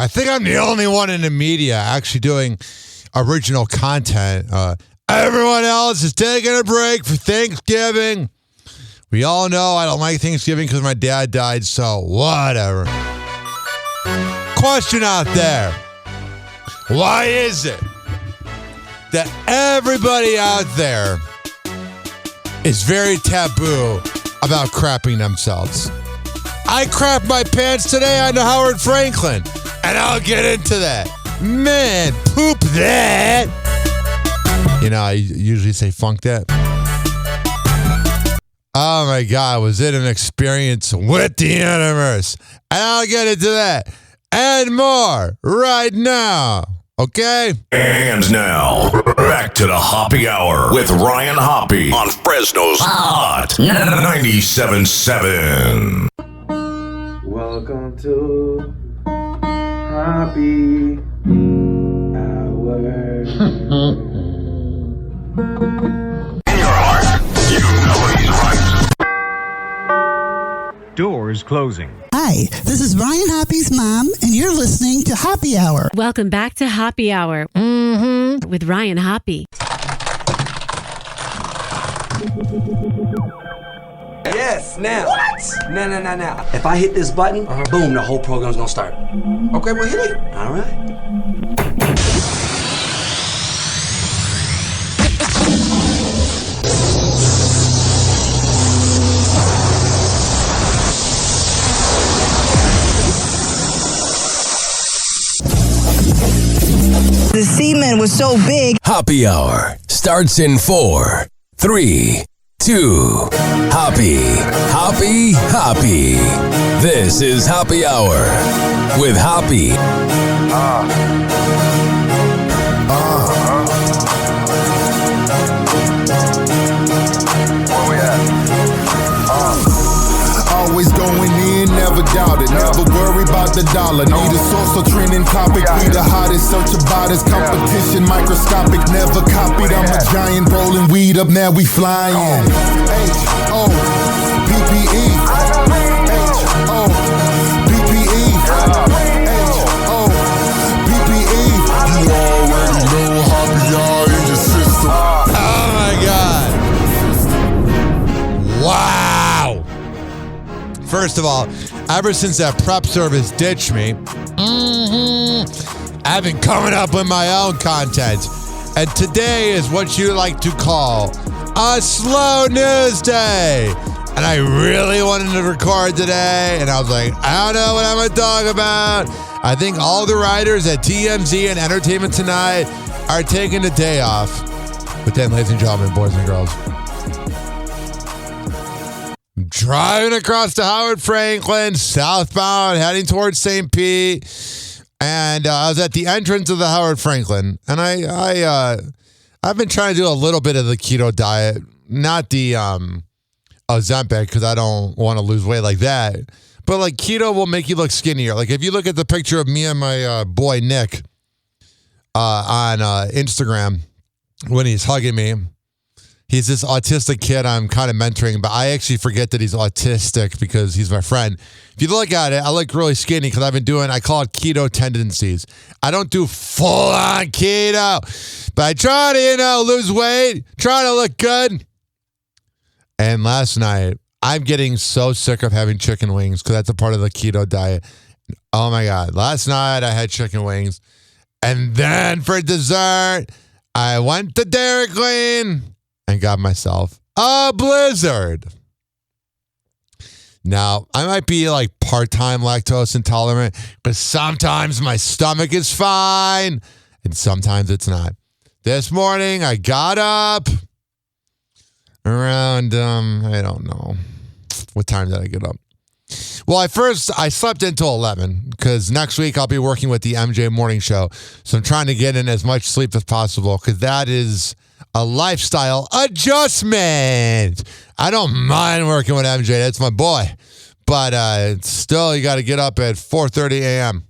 I think I'm the only one in the media actually doing original content. Everyone else is taking a break for Thanksgiving. We all know I don't like Thanksgiving because my dad died, so whatever. Question out there. Why is it that everybody out there is very taboo about crapping themselves? I crapped my pants today on the Howard Frankland, and I'll get into that. Man, poop that. You know, I usually say funk that. Oh my God, was it an experience with the universe? And I'll get into that and more right now. Okay? And now, back to the Hoppe Hour with Ryan Hoppe on Fresno's Hot 97.7. Welcome to Hoppe Hour. In your heart, you know he's right. Doors closing. Hi, this is Ryan Hoppe's mom, and you're listening to Hoppe Hour. Welcome back to Hoppe Hour with Ryan Hoppe. Yes, now. What? Now. If I hit this button, boom, the whole program's gonna start. Okay, well, hit it. All right. The semen was so big. Hoppe Hour starts in 4, 3, 2. Hoppe. This is Hoppe Hour with Hoppe. Where we at? Always going in, never doubt it. Never worry about the dollar. Need a source or trending topic. Be the hottest, search about his competition. Microscopic, never copied. I'm a giant rolling weed up, now we flying. H-O-P-P-E. H-O-P-P-E. H-O-P-P-E. You already know Hoppe Hour in your system. Oh my God. Wow. First of all, ever since that prep service ditched me, I've been coming up with my own content. And today is what you like to call a slow news day. And I really wanted to record today. And I was like, I don't know what I'm going to talk about. I think all the writers at TMZ and Entertainment Tonight are taking the day off. But then, ladies and gentlemen, boys and girls, I'm driving across the Howard Frankland, southbound, heading towards St. Pete. And I was at the entrance of the Howard Frankland. And I've been trying to do a little bit of the keto diet, not the Ozempic, because I don't want to lose weight like that. But like keto will make you look skinnier. Like if you look at the picture of me and my boy Nick on Instagram when he's hugging me, he's this autistic kid I'm kind of mentoring, but I actually forget that he's autistic because he's my friend. If you look at it, I look really skinny because I call it keto tendencies. I don't do full-on keto, but I try to, lose weight, try to look good. And last night, I'm getting so sick of having chicken wings because that's a part of the keto diet. Oh my God. Last night, I had chicken wings. And then for dessert, I went to Dairy Queen and got myself a Blizzard. Now, I might be like part-time lactose intolerant because sometimes my stomach is fine and sometimes it's not. This morning, I got up around, I don't know. What time did I get up? Well, I slept until 11 because next week I'll be working with the MJ Morning Show. So I'm trying to get in as much sleep as possible because that is a lifestyle adjustment. I don't mind working with MJ. That's my boy. But still, you got to get up at 4:30 a.m.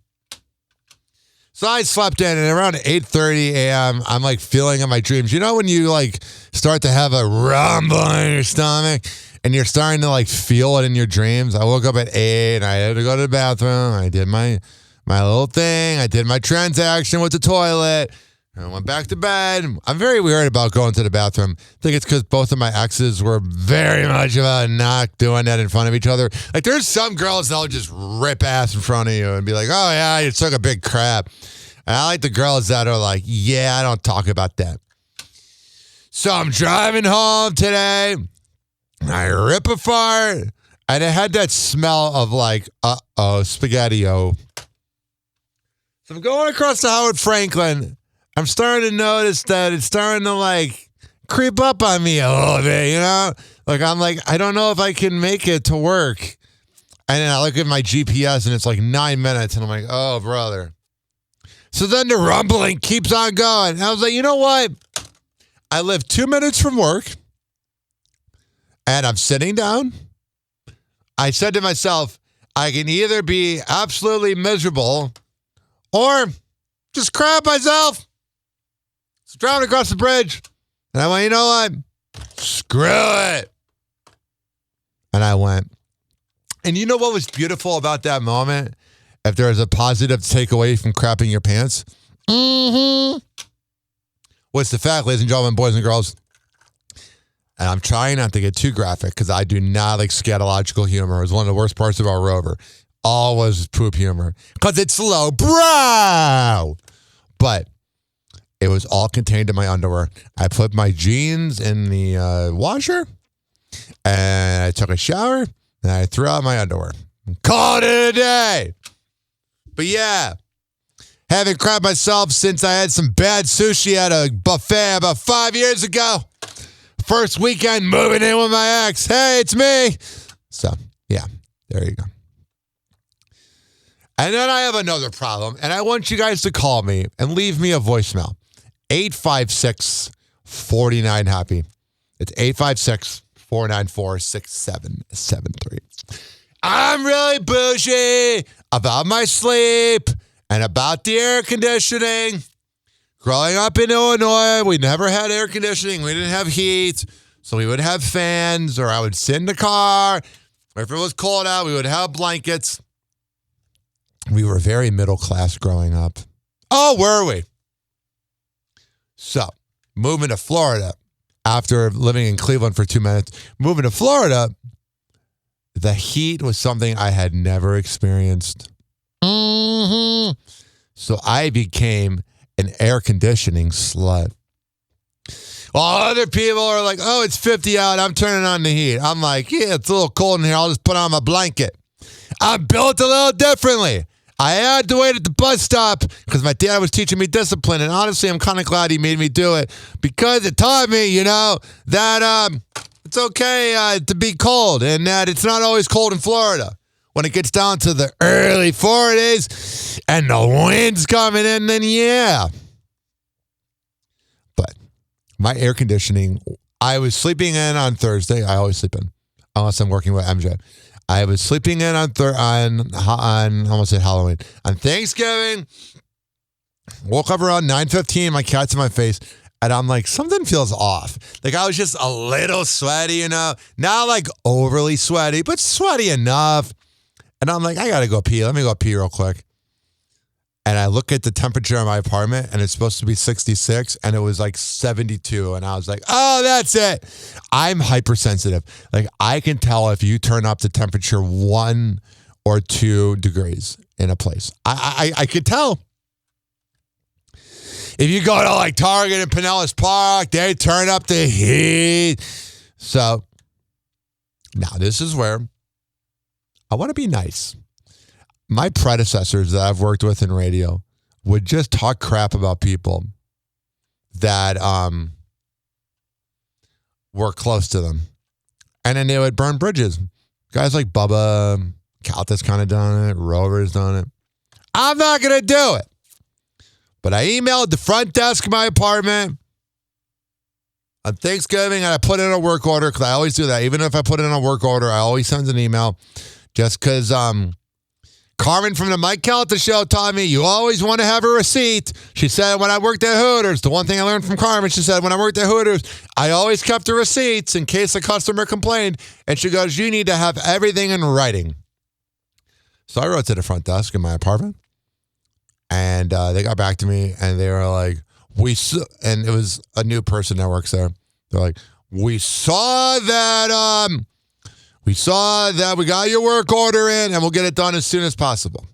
So I slept in, and around 8:30 a.m., I'm like feeling in my dreams. You know when you like start to have a rumble in your stomach and you're starting to like feel it in your dreams? I woke up at 8 and I had to go to the bathroom. I did my my little thing. I did my transaction with the toilet. I went back to bed. I'm very weird about going to the bathroom. I think it's because both of my exes were very much about not doing that in front of each other. Like, there's some girls that'll just rip ass in front of you and be like, oh, yeah, you took a big crap. And I like the girls that are like, yeah, I don't talk about that. So I'm driving home today. I rip a fart. And it had that smell of like, spaghetti-o. So I'm going across the Howard Frankland. I'm starting to notice that it's starting to like creep up on me a little bit, you know? Like, I'm like, I don't know if I can make it to work. And then I look at my GPS and it's like 9 minutes. And I'm like, oh, brother. So then the rumbling keeps on going. And I was like, you know what? I live 2 minutes from work. And I'm sitting down. I said to myself, I can either be absolutely miserable or just crap myself. So driving across the bridge. And I went, you know what? Screw it. And I went. And you know what was beautiful about that moment? If there was a positive takeaway from crapping your pants? What's the fact, ladies and gentlemen, boys and girls? And I'm trying not to get too graphic because I do not like scatological humor. It was one of the worst parts of our rover. Always poop humor. Because it's low brow. But it was all contained in my underwear. I put my jeans in the washer. And I took a shower. And I threw out my underwear. Called it a day. But yeah. Haven't crapped myself since I had some bad sushi at a buffet about 5 years ago. First weekend moving in with my ex. Hey, it's me. So, yeah, there you go. And then I have another problem, and I want you guys to call me and leave me a voicemail. 856-49-HAPPY. It's 856-494-6773. I'm really bougie about my sleep and about the air conditioning. Growing up in Illinois, we never had air conditioning. We didn't have heat. So we would have fans, or I would sit in the car. Or if it was cold out, we would have blankets. We were very middle class growing up. Oh, were we? So, moving to Florida, after living in Cleveland for 2 minutes, moving to Florida, the heat was something I had never experienced. So I became an air conditioning slut. While other people are like, oh, it's 50 out, I'm turning on the heat. I'm like, yeah, it's a little cold in here. I'll just put on my blanket. I'm built a little differently. I had to wait at the bus stop because my dad was teaching me discipline. And honestly, I'm kind of glad he made me do it because it taught me, you know, that it's okay to be cold and that it's not always cold in Florida. When it gets down to the early 40s and the wind's coming in, then yeah. But my air conditioning, I was sleeping in on Thursday. I always sleep in, unless I'm working with MJ. I was sleeping in on I almost said Halloween. On Thanksgiving, woke up around 9:15, my cat's in my face, and I'm like, something feels off. Like I was just a little sweaty, you know, not like overly sweaty, but sweaty enough. And I'm like, I got to go pee. Let me go pee real quick. And I look at the temperature of my apartment, and it's supposed to be 66, and it was like 72. And I was like, oh, that's it. I'm hypersensitive. Like, I can tell if you turn up the temperature 1 or 2 degrees in a place. I could tell. If you go to like Target and Pinellas Park, they turn up the heat. So, now this is where I want to be nice. My predecessors that I've worked with in radio would just talk crap about people that were close to them. And then they would burn bridges. Guys like Bubba, Calta's kind of done it, Rover's done it. I'm not going to do it. But I emailed the front desk of my apartment on Thanksgiving, and I put in a work order because I always do that. Even if I put in a work order, I always send an email just because Carmen from the Mike Calta show taught me you always want to have a receipt. She said when I worked at Hooters, the one thing I learned from Carmen, she said when I worked at Hooters, I always kept the receipts in case a customer complained. And she goes, you need to have everything in writing. So I wrote to the front desk in my apartment. And they got back to me, and they were like, and it was a new person that works there. They're like, we saw that we got your work order in, and we'll get it done as soon as possible.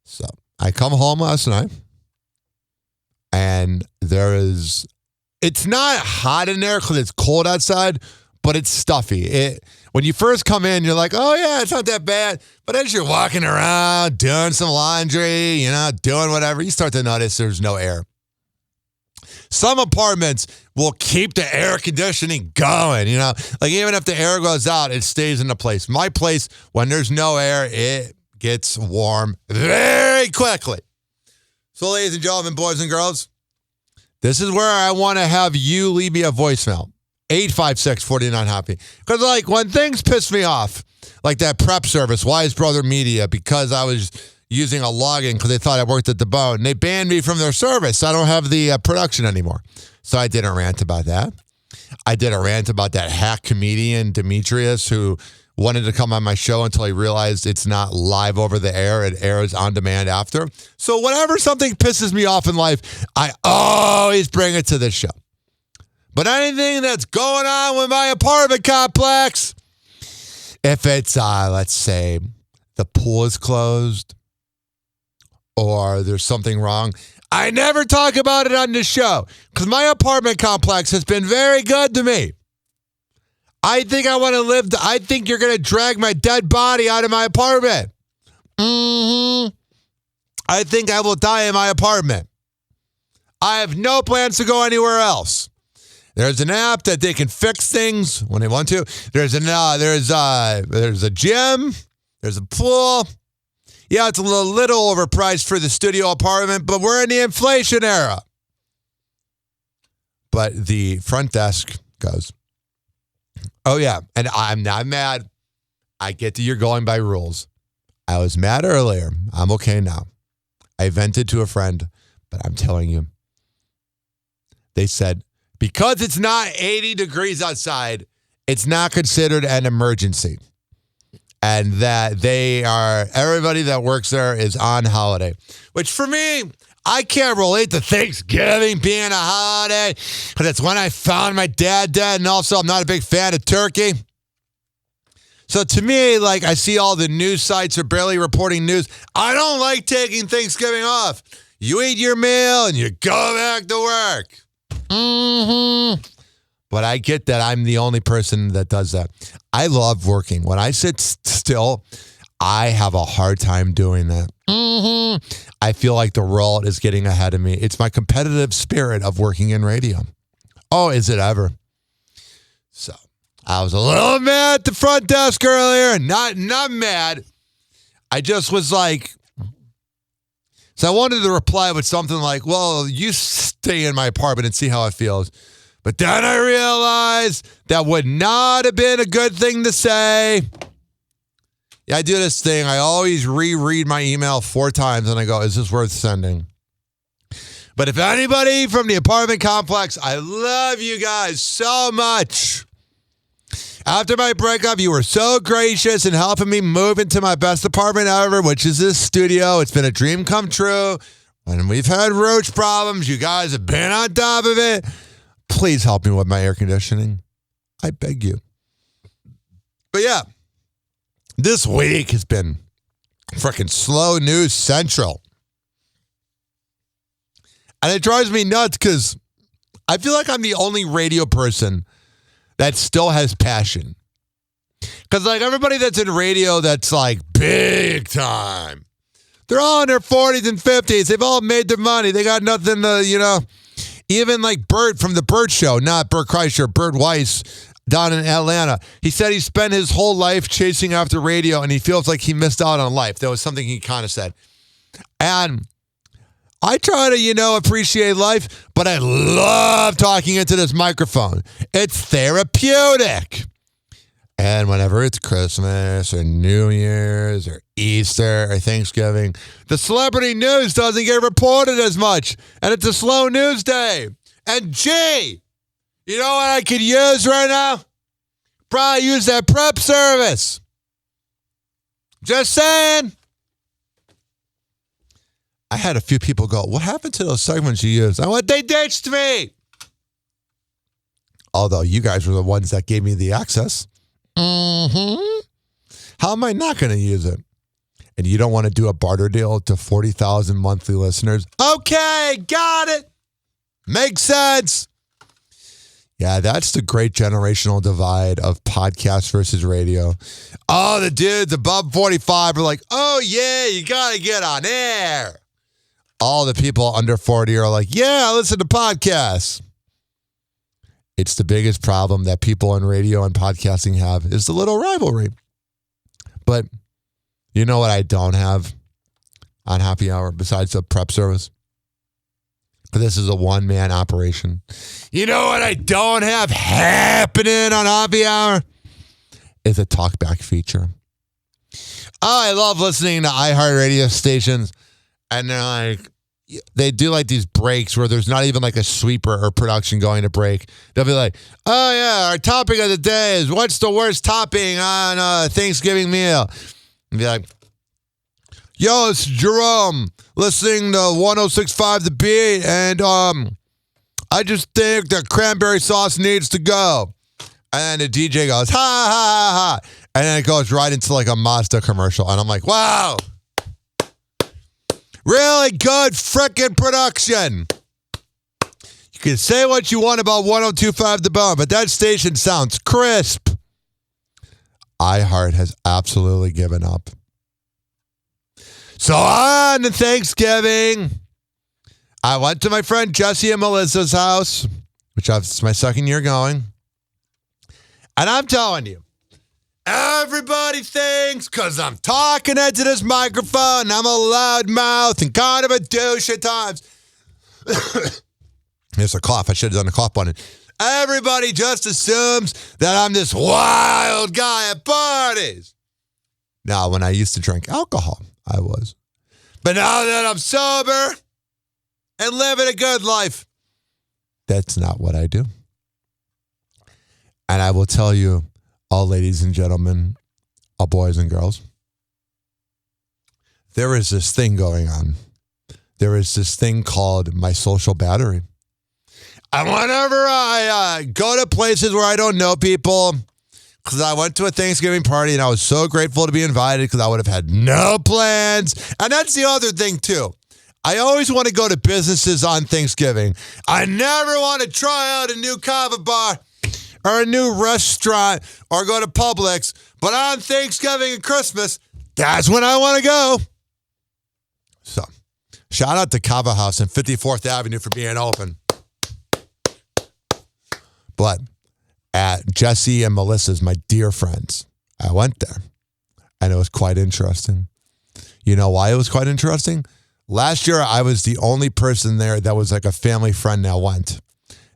So I come home last night, and it's not hot in there because it's cold outside, but it's stuffy. When you first come in, you're like, oh yeah, it's not that bad. But as you're walking around, doing some laundry, doing whatever, you start to notice there's no air. Some apartments will keep the air conditioning going, like even if the air goes out, it stays in the place. My place, when there's no air, it gets warm very quickly. So ladies and gentlemen, boys and girls, this is where I want to have you leave me a voicemail. 856-49-HAPPY. Because like when things piss me off, like that prep service, Wise Brother Media, because I was using a login because they thought I worked at the Bone. And they banned me from their service. I don't have the production anymore. So I did a rant about that. I did a rant about that hack comedian, Demetrius, who wanted to come on my show until he realized it's not live over the air. It airs on demand after. So whenever something pisses me off in life, I always bring it to this show. But anything that's going on with my apartment complex, if it's, let's say, the pool is closed or there's something wrong, I never talk about it on this show because my apartment complex has been very good to me. I think I want to live. I think you're going to drag my dead body out of my apartment. I think I will die in my apartment. I have no plans to go anywhere else. There's an app that they can fix things when they want to. There's a gym. There's a pool. Yeah, it's a little overpriced for the studio apartment, but we're in the inflation era. But the front desk goes, oh, yeah, and I'm not mad. I get that you're going by rules. I was mad earlier. I'm okay now. I vented to a friend, but I'm telling you, they said, because it's not 80 degrees outside, it's not considered an emergency. And that everybody that works there is on holiday. Which for me, I can't relate to Thanksgiving being a holiday because it's when I found my dad dead, and also I'm not a big fan of turkey. So to me, like I see all the news sites are barely reporting news. I don't like taking Thanksgiving off. You eat your meal and you go back to work. But I get that I'm the only person that does that. I love working. When I sit still, I have a hard time doing that. I feel like the world is getting ahead of me. It's my competitive spirit of working in radio. Oh, is it ever? So I was a little mad at the front desk earlier. Not mad. I just was like, so I wanted to reply with something like, well, you stay in my apartment and see how it feels. But then I realized that would not have been a good thing to say. Yeah, I do this thing. I always reread my email 4 times and I go, is this worth sending? But if anybody from the apartment complex, I love you guys so much. After my breakup, you were so gracious in helping me move into my best apartment ever, which is this studio. It's been a dream come true. When we've had roach problems, you guys have been on top of it. Please help me with my air conditioning. I beg you. But yeah, this week has been freaking slow news central. And it drives me nuts because I feel like I'm the only radio person that still has passion. Because like everybody that's in radio that's like big time, they're all in their 40s and 50s. They've all made their money. They got nothing to, even like Bert from the Bert Show, not Bert Kreischer, Bert Weiss down in Atlanta. He said he spent his whole life chasing after radio and he feels like he missed out on life. That was something he kind of said. And I try to, appreciate life, but I love talking into this microphone. It's therapeutic. And whenever it's Christmas or New Year's or Easter or Thanksgiving, the celebrity news doesn't get reported as much. And it's a slow news day. And gee, you know what I could use right now? Probably use that prep service. Just saying. I had a few people go, what happened to those segments you used? I went, they ditched me. Although you guys were the ones that gave me the access. Mm-hmm. How am I not going to use it? And you don't want to do a barter deal to 40,000 monthly listeners? Okay, got it. Makes sense. Yeah, that's the great generational divide of podcast versus radio. Oh, the dudes above 45 are like, oh, yeah, you got to get on air. All the people under 40 are like, yeah, I listen to podcasts. It's the biggest problem that people in radio and podcasting have is the little rivalry. But you know what I don't have on Happy Hour besides the prep service? But this is a one-man operation. You know what I don't have happening on Happy Hour? Is a talkback feature. Oh, I love listening to iHeartRadio stations. And they're like, they do like these breaks where there's not even like a sweeper or production going to break. They'll be like, oh yeah, our topic of the day is what's the worst topping on a Thanksgiving meal? And be like, yo, it's Jerome listening to 106.5 The Beat, and I just think that cranberry sauce needs to go. And then the DJ goes, ha, ha, ha, ha. And then it goes right into like a Mazda commercial. And I'm like, wow. Really good frickin' production. You can say what you want about 102.5 The Bone, but that station sounds crisp. iHeart has absolutely given up. So on to Thanksgiving, I went to my friend Jesse and Melissa's house, which it's my second year going. And I'm telling you, everybody thinks because I'm talking into this microphone, I'm a loud mouth and kind of a douche at times. There's a cough. I should have done a cough button. Everybody just assumes that I'm this wild guy at parties. Now, when I used to drink alcohol, I was. But now that I'm sober and living a good life, that's not what I do. And I will tell you, all ladies and gentlemen, all boys and girls, there is this thing going on. There is this thing called my social battery. And whenever I go to places where I don't know people, because I went to a Thanksgiving party and I was so grateful to be invited because I would have had no plans. And that's the other thing too. I always want to go to businesses on Thanksgiving. I never want to try out a new kava bar or a new restaurant or go to Publix. But on Thanksgiving and Christmas, that's when I want to go. So, shout out to Kava House on 54th Avenue for being open. But at Jesse and Melissa's, my dear friends, I went there. And it was quite interesting. You know why it was quite interesting? Last year, I was the only person there that was like a family friend that went.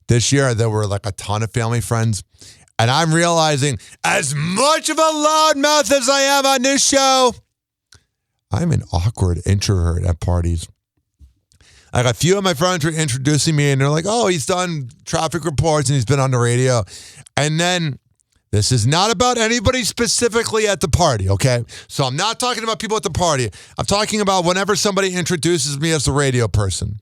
This year, there were like a ton of family friends. And I'm realizing, as much of a loudmouth as I am on this show, I'm an awkward introvert at parties. Like a few of my friends were introducing me and they're like, oh, he's done traffic reports and he's been on the radio. And then, this is not about anybody specifically at the party, okay? So I'm not talking about people at the party. I'm talking about whenever somebody introduces me as a radio person.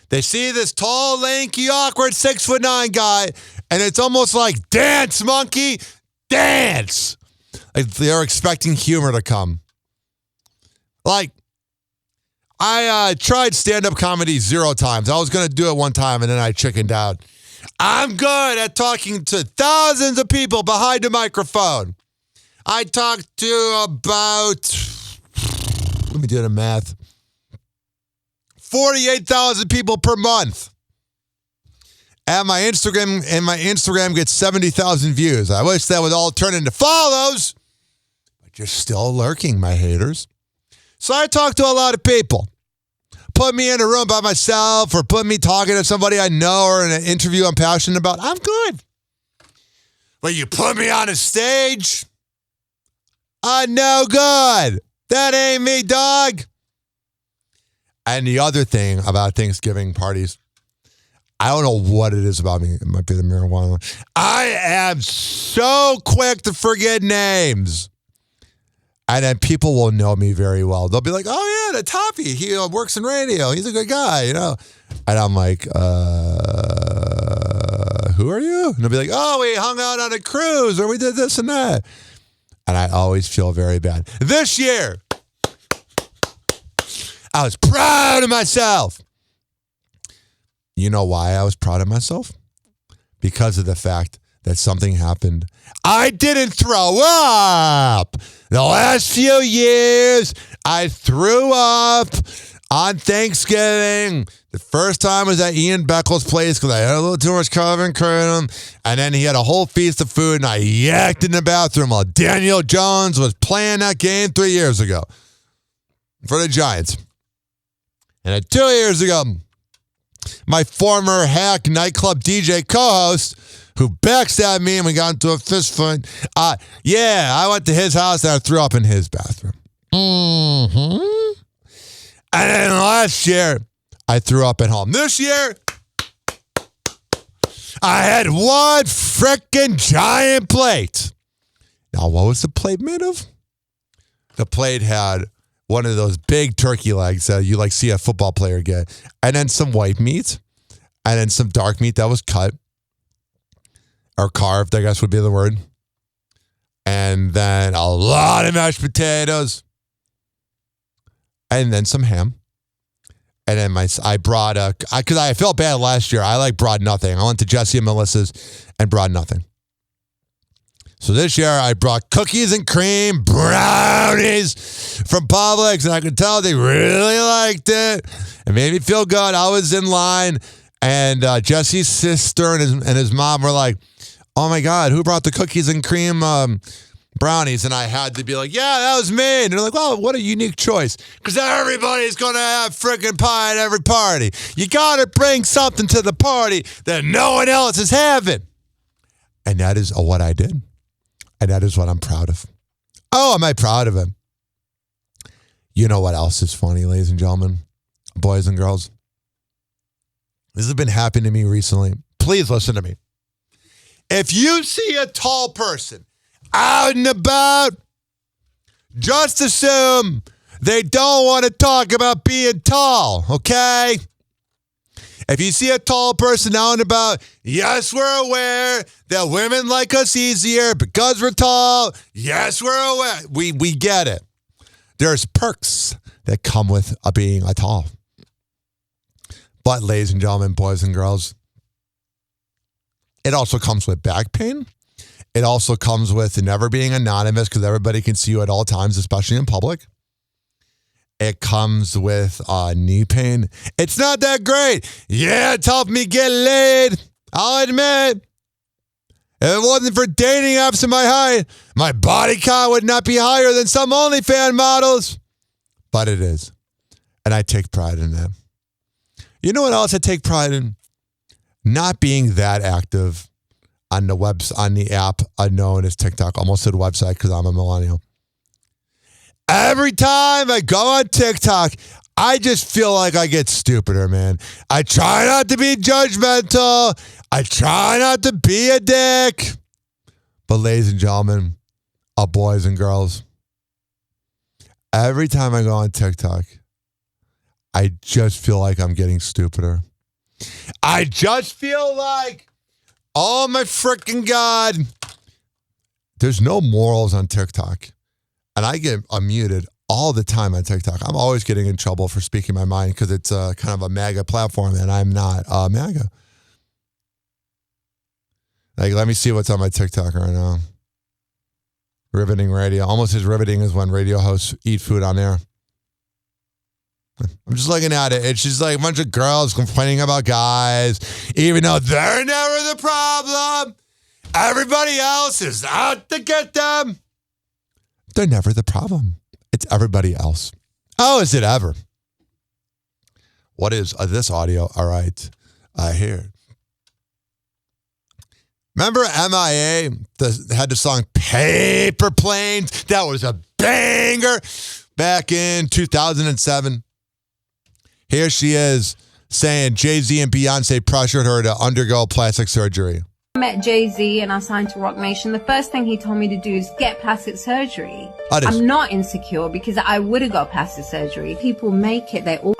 They see this tall, lanky, awkward 6'9" guy, and it's almost like, dance, monkey, dance. Like they're expecting humor to come. Like, I tried stand-up comedy 0 times. I was going to do it one time, and then I chickened out. I'm good at talking to thousands of people behind a microphone. I talk to about, let me do the math, 48,000 people per month. And my Instagram gets 70,000 views. I wish that would all turn into follows, but you're still lurking, my haters. So I talk to a lot of people. Put me in a room by myself or put me talking to somebody I know or in an interview I'm passionate about, I'm good. But you put me on a stage, I'm no good. That ain't me, dog. And the other thing about Thanksgiving parties, I don't know what it is about me. It might be the marijuana. I am so quick to forget names. And then people will know me very well. They'll be like, oh, yeah, that's Hoppe. He works in radio. He's a good guy, you know. And I'm like, who are you? And they'll be like, oh, we hung out on a cruise or we did this and that. And I always feel very bad. This year, I was proud of myself. You know why I was proud of myself? Because of the fact that something happened. I didn't throw up. The last few years, I threw up on Thanksgiving. The first time was at Ian Beckel's place because I had a little too much Calvin cream. And then he had a whole feast of food, and I yacked in the bathroom while Daniel Jones was playing that game 3 years ago for the Giants. And then 2 years ago, my former hack nightclub DJ co-host, who backstabbed me and we got into a fist fight. I went to his house and I threw up in his bathroom. Mm-hmm. And then last year, I threw up at home. This year, I had one frickin' giant plate. Now, what was the plate made of? The plate had one of those big turkey legs that you like see a football player get, and then some white meat, and then some dark meat that was cut or carved, I guess would be the word, and then a lot of mashed potatoes, and then some ham. And then I brought because I felt bad last year. I brought nothing. I went to Jesse and Melissa's and brought nothing. So this year I brought cookies and cream, brownies from Publix, and I could tell they really liked it. It made me feel good. I was in line, and Jesse's sister and his mom were like, "Oh my God, who brought the cookies and cream brownies?" And I had to be like, "Yeah, that was me." And they're like, "Well, what a unique choice, because everybody's gonna have freaking pie at every party. You gotta bring something to the party that no one else is having." And that is what I did. And that is what I'm proud of. Oh, am I proud of him? You know what else is funny, ladies and gentlemen, boys and girls? This has been happening to me recently. Please listen to me. If you see a tall person out and about, just assume they don't want to talk about being tall, okay? If you see a tall person out and about, yes, we're aware that women like us easier because we're tall. Yes, we're aware. We get it. There's perks that come with being a tall. But, ladies and gentlemen, boys and girls, it also comes with back pain. It also comes with never being anonymous because everybody can see you at all times, especially in public. It comes with knee pain. It's not that great. Yeah, it's helped me get laid. I'll admit. If it wasn't for dating apps and my height, my body count would not be higher than some OnlyFans models. But it is. And I take pride in that. You know what else I take pride in? Not being that active on the app known as TikTok. Almost said website because I'm a millennial. Every time I go on TikTok, I just feel like I get stupider, man. I try not to be judgmental. I try not to be a dick. But ladies and gentlemen, boys and girls, every time I go on TikTok, I just feel like I'm getting stupider. I just feel like, oh my freaking God, there's no morals on TikTok. And I get unmuted all the time on TikTok. I'm always getting in trouble for speaking my mind because it's kind of a MAGA platform, and I'm not MAGA. Like, let me see what's on my TikTok right now. Riveting radio. Almost as riveting as when radio hosts eat food on air. I'm just looking at it. It's just like a bunch of girls complaining about guys, even though they're never the problem. Everybody else is out to get them. They're never the problem. It's everybody else. Oh, is it ever? What is this audio? All right. Here. Remember MIA had the song Paper Planes? That was a banger back in 2007. Here she is saying Jay-Z and Beyonce pressured her to undergo plastic surgery. met Jay-Z and I signed to Rock Nation, the first thing he told me to do is get plastic surgery. I'm not insecure because I would have got plastic surgery. People make it, they all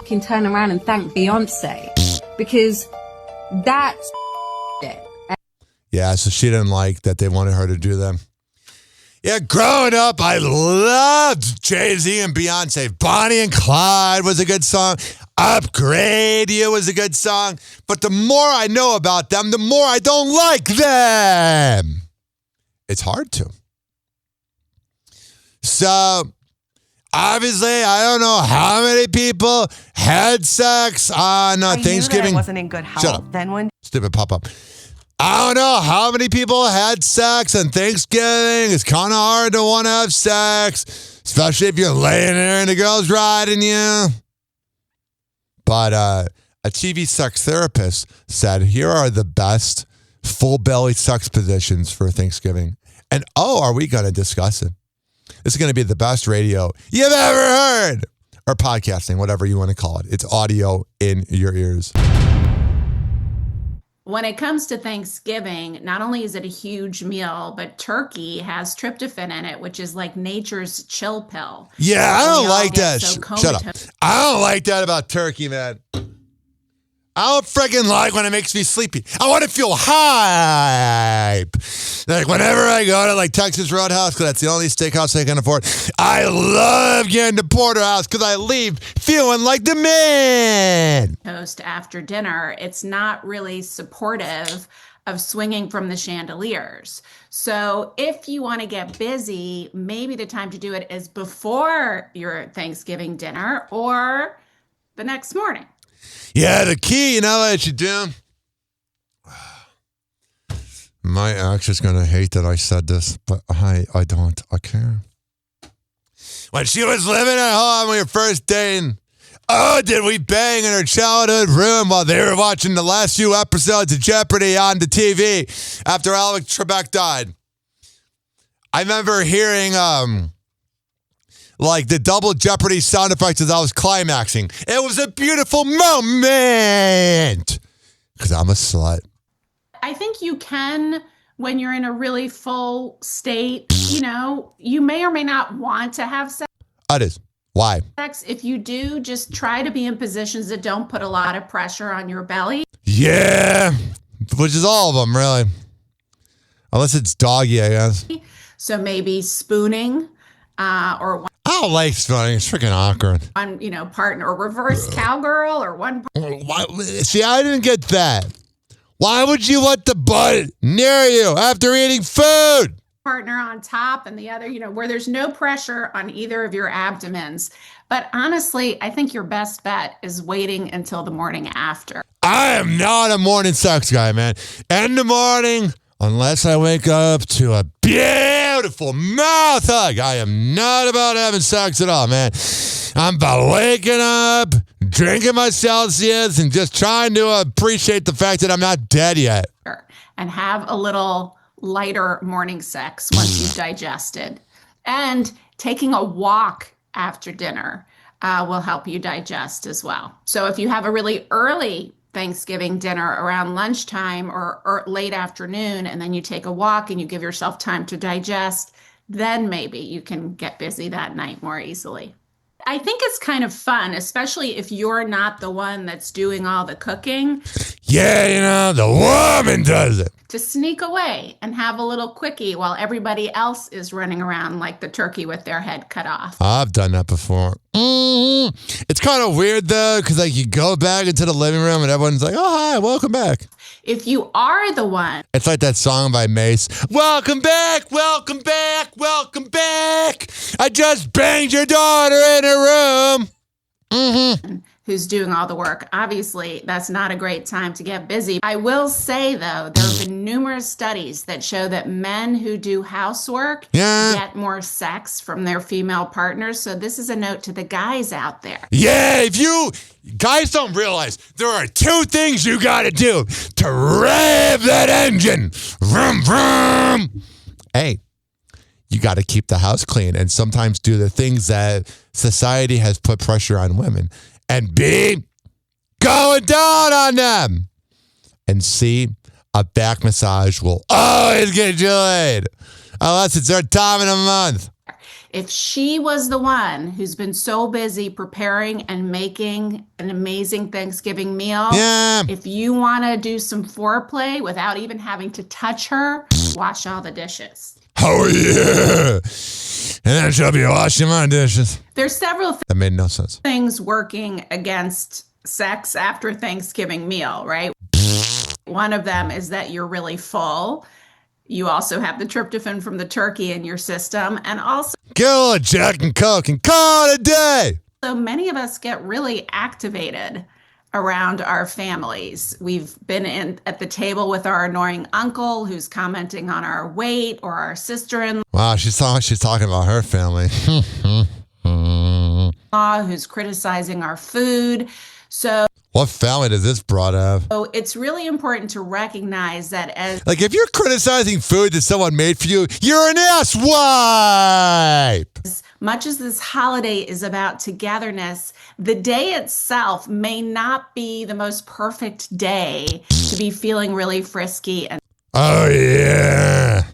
can turn around and thank Beyonce because that's it. Yeah, so she didn't like that they wanted her to do them. Yeah, growing up, I loved Jay-Z and Beyonce. Bonnie and Clyde was a good song. Upgrade You was a good song. But the more I know about them, the more I don't like them. It's hard to. So, obviously, I don't know how many people had sex on Thanksgiving. I wasn't in good health. Shut up. Then when Stupid pop-up. I don't know how many people had sex on Thanksgiving. It's kind of hard to want to have sex, especially if you're laying there and the girl's riding you. But a TV sex therapist said, here are the best full belly sex positions for Thanksgiving. And are we going to discuss it? This is going to be the best radio you've ever heard. Or podcasting, whatever you want to call it. It's audio in your ears. When it comes to Thanksgiving, not only is it a huge meal, but turkey has tryptophan in it, which is like nature's chill pill. Yeah, I don't like that. So Shut up. I don't like that about turkey, man. I don't freaking like when it makes me sleepy. I want to feel hype. Like whenever I go to like Texas Roadhouse, because that's the only steakhouse I can afford, I love getting to Porterhouse because I leave feeling like the man. Toast after dinner, it's not really supportive of swinging from the chandeliers. So if you want to get busy, maybe the time to do it is before your Thanksgiving dinner or the next morning. Yeah, the key, you know what you do? My ex is going to hate that I said this, but I don't. I care. When she was living at home, we were first dating. Oh, did we bang in her childhood room while they were watching the last few episodes of Jeopardy on the TV after Alex Trebek died. I remember hearing like the double Jeopardy sound effects as I was climaxing. It was a beautiful moment. Because I'm a slut. I think you can, when you're in a really full state, you know, you may or may not want to have sex. It is. Why? If you do, just try to be in positions that don't put a lot of pressure on your belly. Yeah. Which is all of them, really. Unless it's doggy, I guess. So maybe spooning or I don't like spooning. It's freaking awkward. One, partner or reverse cowgirl or one. See, I didn't get that. Why would you want the butt near you after eating food? Partner on top and the other, where there's no pressure on either of your abdomens. But honestly, I think your best bet is waiting until the morning after. I am not a morning sex guy, man. In the morning, unless I wake up to a beautiful mouth hug, I am not about having sex at all, man. I'm about waking up, drinking my Celsius, and just trying to appreciate the fact that I'm not dead yet. And have a little lighter morning sex once you've digested. And taking a walk after dinner will help you digest as well. So if you have a really early Thanksgiving dinner around lunchtime or late afternoon, and then you take a walk and you give yourself time to digest, then maybe you can get busy that night more easily. I think it's kind of fun, especially if you're not the one that's doing all the cooking. Yeah, the woman does it. To sneak away and have a little quickie while everybody else is running around like the turkey with their head cut off. I've done that before. It's kind of weird, though, because you go back into the living room and everyone's like, oh, hi, welcome back. If you are the one. It's like that song by Mace. Welcome back, welcome back, welcome back. I just banged your daughter in her room. Who's doing all the work. Obviously, that's not a great time to get busy. I will say, though, there have been numerous studies that show that men who do housework get more sex from their female partners. So this is a note to the guys out there. Yeah, guys don't realize there are two things you got to do to rev that engine. Vroom, vroom. A, you got to keep the house clean and sometimes do the things that society has put pressure on women. And B, going down on them. And C, a back massage will always get you laid. Unless it's their time in a month. If she was the one who's been so busy preparing and making an amazing Thanksgiving meal, if you want to do some foreplay without even having to touch her, wash all the dishes. Oh, yeah. And then she'll be washing my dishes. There's several that made no sense. Things working against sex after Thanksgiving meal, right? One of them is that you're really full. You also have the tryptophan from the turkey in your system. And also, get a little Jack and Coke and call it a day. So many of us get really activated around our families. We've been at the table with our annoying uncle who's commenting on our weight, or our sister-in-law. Wow, she's talking about her family. Who's criticizing our food. So what family does this broad have? So it's really important to recognize that like if you're criticizing food that someone made for you, you're an asswipe. As much as this holiday is about togetherness, the day itself may not be the most perfect day to be feeling really frisky and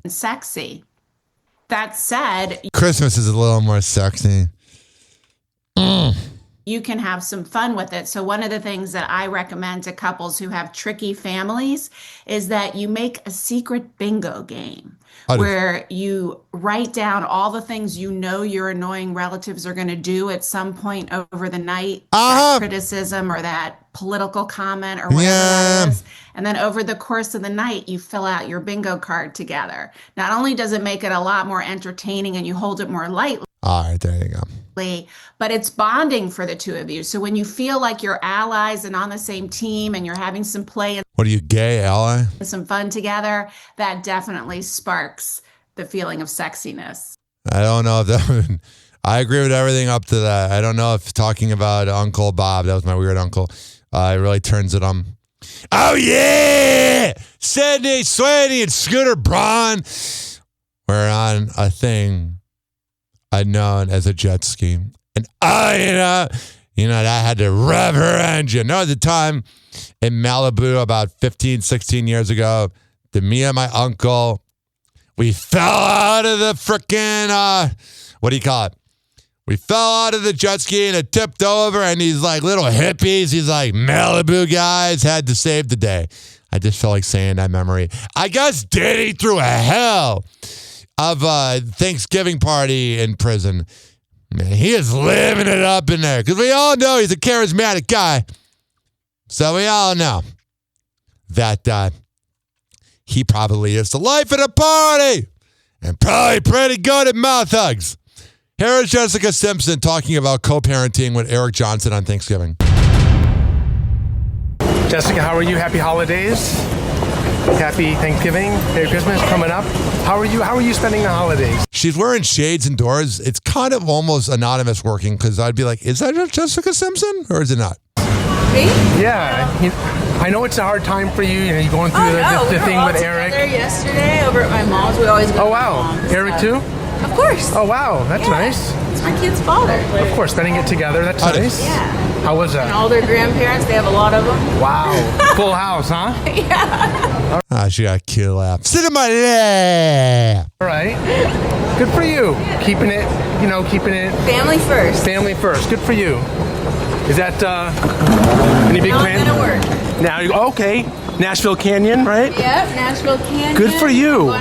sexy. That said, Christmas is a little more sexy. You can have some fun with it. So one of the things that I recommend to couples who have tricky families is that you make a secret bingo game where you write down all the things you know your annoying relatives are going to do at some point over the night, that criticism or that political comment or whatever that is. And then over the course of the night, you fill out your bingo card together. Not only does it make it a lot more entertaining and you hold it more lightly. All right, there you go. But it's bonding for the two of you. So when you feel like you're allies and on the same team and you're having some play and what are you, gay ally? Some fun together, that definitely sparks the feeling of sexiness. I don't know if that I agree with everything up to that. I don't know if talking about Uncle Bob, that was my weird uncle, it really turns it on. Oh, yeah! Sydney Sweeney and Scooter Braun were on a thing known as a jet ski. And that had to rev her engine. No, at the time in Malibu about 15, 16 years ago, me and my uncle, we fell out of the frickin', what do you call it? We fell out of the jet ski and it tipped over, and these like little hippies, these like Malibu guys had to save the day. I just felt like saying that memory. I guess Diddy threw a hell of a Thanksgiving party in prison. Man, he is living it up in there because we all know he's a charismatic guy. So we all know that he probably is the life of the party and probably pretty good at mouth hugs. Here is Jessica Simpson talking about co-parenting with Eric Johnson on Thanksgiving. Jessica, how are you? Happy holidays. Happy Thanksgiving, Merry Christmas coming up. How are you spending the holidays? She's wearing shades indoors. It's kind of almost anonymous working because I'd be like, is that Jessica Simpson or is it not? Me? Yeah. I know it's a hard time for you. You're going through the thing with Eric. We were yesterday over at my mom's. We always go. Oh, wow. Eric too? Of course. Oh, wow. That's nice. It's my kid's father. Of course, spending it together. That's nice. Yeah. How was that? And all their grandparents, they have a lot of them. Wow. Full house, huh? Yeah. She got a cute laugh. Sit in my lap. All right. Good for you. Keeping it. Family first. Family first. Good for you. Is that any big plan? Not gonna work. Now, okay. Nashville Canyon, right? Yep, Nashville Canyon. Good for you.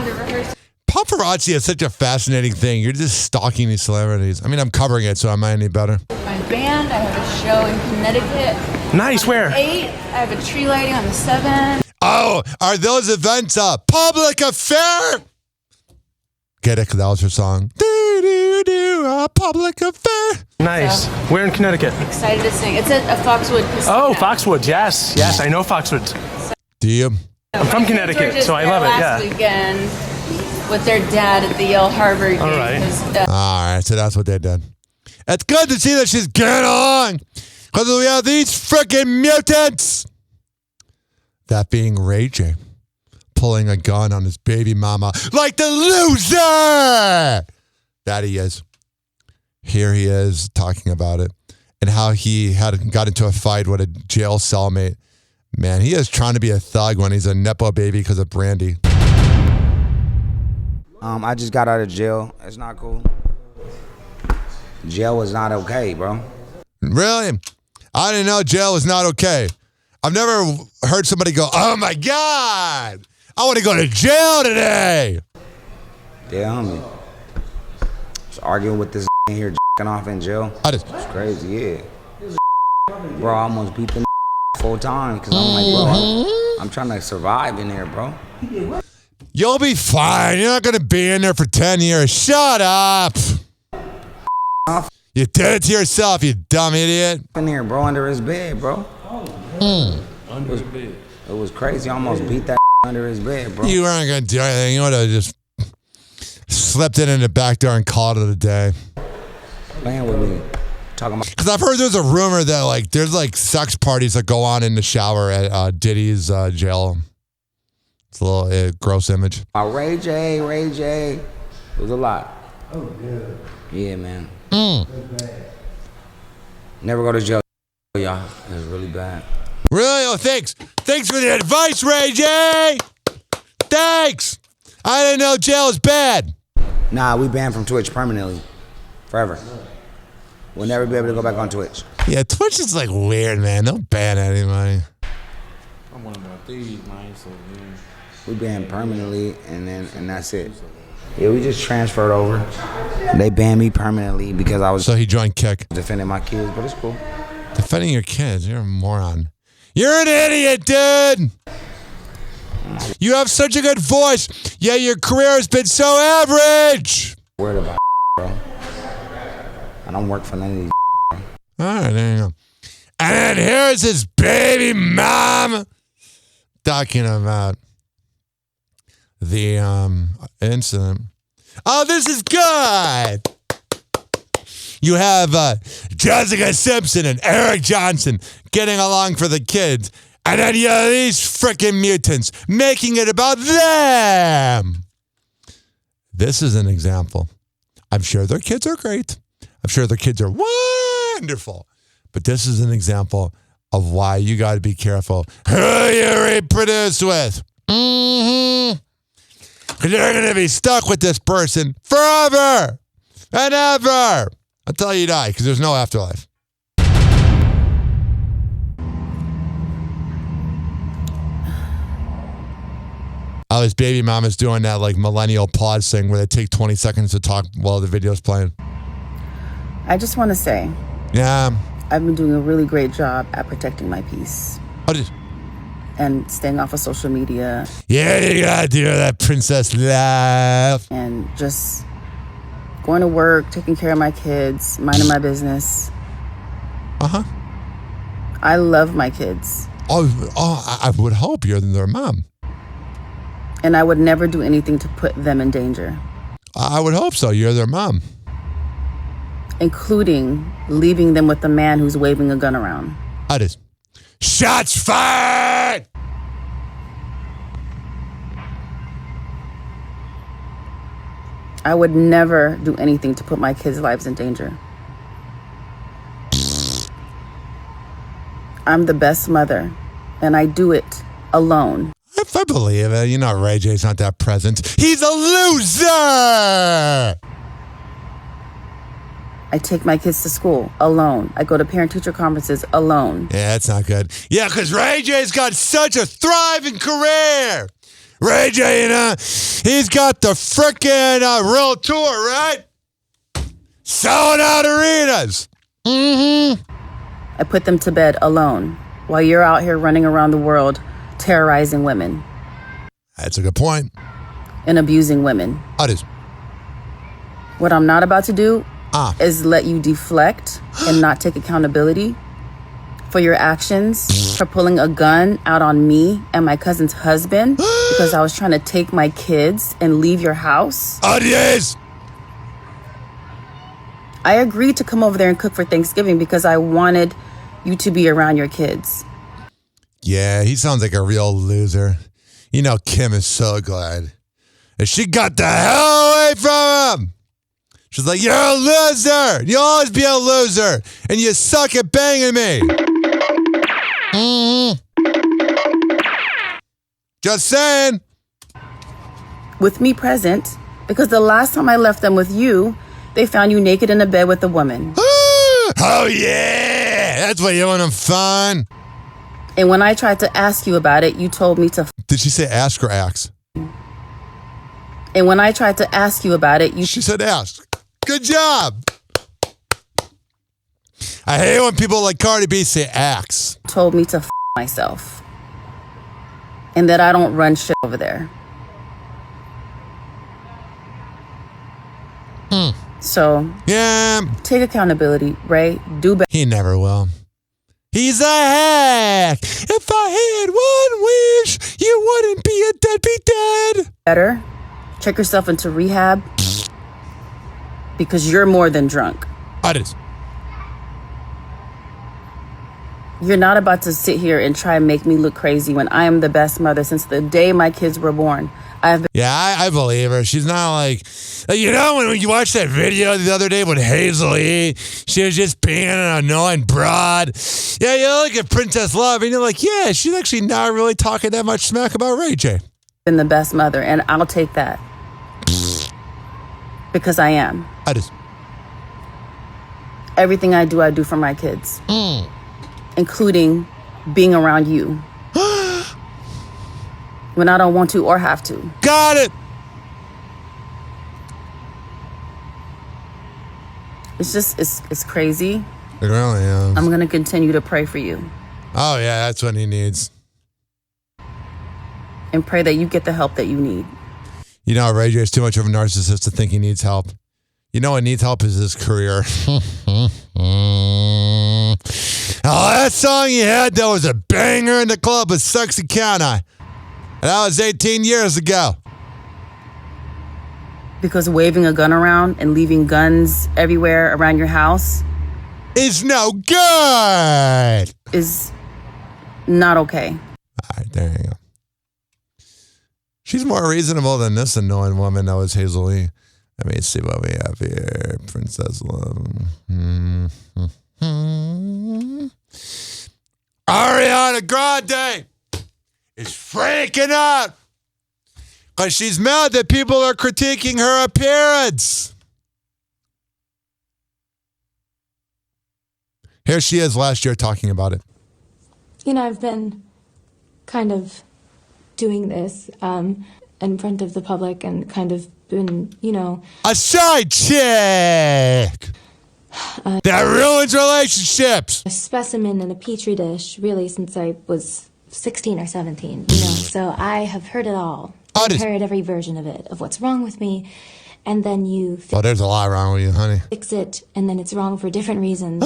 Paparazzi is such a fascinating thing. You're just stalking these celebrities. I mean, I'm covering it, so am I any better? My band, I have a show in Connecticut. Nice, where? 8, I have a tree lighting on the 7th. Oh, are those events a public affair? Get it, because that was her song. A public affair. Nice. Where in Connecticut? Excited to sing. It's at a Foxwood Casino. Oh, Foxwood, yes. Yes, I know Foxwood. Do you? I'm from Connecticut, so I love it, last weekend with their dad at the Yale Harvard game. All right. All right, so that's what they did. It's good to see that she's getting along because we have these freaking mutants. That being Ray J pulling a gun on his baby mama like the loser that he is. Here he is talking about it and how he got into a fight with a jail cellmate Man, he is trying to be a thug when he's a Nepo baby because of Brandy. I just got out of jail. It's not cool. Jail was not okay, bro. Really? I didn't know jail was not okay. I've never heard somebody go, oh my God, I want to go to jail today. Yeah, homie. Just arguing with this in here, jacking off in jail. It's crazy, yeah. Bro, I almost beat the 4 times because I'm like, bro, I'm trying to survive in there, bro. You'll be fine. You're not going to be in there for 10 years. Shut up. You did it to yourself, you dumb idiot. In here, bro, under his bed, bro. Under his bed. It was crazy. I almost beat that under his bed, bro. You weren't going to do anything. You would have just slipped in the back door and called it a day. Playing with me. Talking about. Because I've heard there's a rumor that like there's like sex parties that go on in the shower at Diddy's jail. It's a little gross image. Ray J. It was a lot. Oh, good. Yeah, man. Never go to jail, y'all. It was really bad. Really? Oh, thanks. Thanks for the advice, Ray J. Thanks. I didn't know jail is bad. Nah, we banned from Twitch permanently. Forever. We'll never be able to go back on Twitch. Yeah, Twitch is like weird, man. Don't ban anybody. I'm one of my thieves, man. So, yeah. We banned permanently, and that's it. Yeah, we just transferred over. They banned me permanently because I was. So he joined Kick. Defending my kids, but it's cool. Defending your kids? You're a moron. You're an idiot, dude. You have such a good voice, yet your career has been so average. Worried about bro. I don't work for none of these. All right, there you go. And then here's his baby mom talking about the incident. Oh, this is good. You have Jessica Simpson and Eric Johnson getting along for the kids, and then you have these freaking mutants making it about them. This is an example. I'm sure their kids are great. I'm sure their kids are wonderful. But this is an example of why you got to be careful who you reproduce with. Because you're going to be stuck with this person forever and ever until you die, because there's no afterlife. Oh, this baby mom is doing that like millennial pause thing where they take 20 seconds to talk while the video's playing. I just want to say, yeah, I've been doing a really great job at protecting my peace. And staying off of social media. Yeah, you gotta do that princess laugh. And just going to work, taking care of my kids, minding my business. I love my kids. I would hope you're their mom. And I would never do anything to put them in danger. I would hope so. You're their mom. Including leaving them with a man who's waving a gun around. That is. Shots fired! I would never do anything to put my kids' lives in danger. I'm the best mother, and I do it alone. If I believe it, you know Ray J's not that present. He's a loser! I take my kids to school alone. I go to parent-teacher conferences alone. Yeah, that's not good. Yeah, because Ray J's got such a thriving career. Ray J, you know, he's got the frickin' real tour, right? Selling out arenas. I put them to bed alone while you're out here running around the world terrorizing women. That's a good point. And abusing women. That is. What I'm not about to do is let you deflect and not take accountability for your actions, for pulling a gun out on me and my cousin's husband because I was trying to take my kids and leave your house. Yes. I agreed to come over there and cook for Thanksgiving because I wanted you to be around your kids. Yeah, he sounds like a real loser. You know, Kim is so glad. And she got the hell away from him. She's like, you're a loser. You'll always be a loser. And you suck at banging me. Just saying. With me present, because the last time I left them with you, they found you naked in a bed with a woman. Oh, yeah. That's what you want them fun. And when I tried to ask you about it, you told me to... Did she say ask or axe? And when I tried to ask you about it, She said ask. Good job. I hate when people like Cardi B say axe. Told me to myself. And that I don't run shit over there. So, yeah, take accountability, Ray. Do better. He never will. He's a hack. If I had one wish, you wouldn't be a deadbeat dad. Better. Check yourself into rehab. Because you're more than drunk. It is. You're not about to sit here and try and make me look crazy when I am the best mother since the day my kids were born. I believe her. She's not like you know, when you watch that video the other day with Hazel E., she was just being an annoying broad. Yeah, you look at Princess Love and you're like, yeah, she's actually not really talking that much smack about Ray J. Been the best mother, and I'll take that. Because I am. Everything I do for my kids. Including being around you. When I don't want to or have to. Got it. It's just, it's crazy. It really is. I'm going to continue to pray for you. Oh, yeah, that's what he needs. And pray that you get the help that you need. You know, Ray J is too much of a narcissist to think he needs help. You know what needs help is his career. That song you had, that was a banger in the club with Sexy Count Eye. That was 18 years ago. Because waving a gun around and leaving guns everywhere around your house is no good. Is not okay. All right, there you go. She's more reasonable than this annoying woman that was Hazel E. Let me see what we have here. Princess Love. Ariana Grande is freaking out because she's mad that people are critiquing her appearance. Here she is last year talking about it. You know, I've been kind of doing this in front of the public and kind of been, you know... A side chick! That ruins relationships! A specimen in a petri dish, really, since I was 16 or 17, you know? So I have heard it all. I've heard every version of it, of what's wrong with me, and then you... there's a lot wrong with you, honey. Fix it, and then it's wrong for different reasons.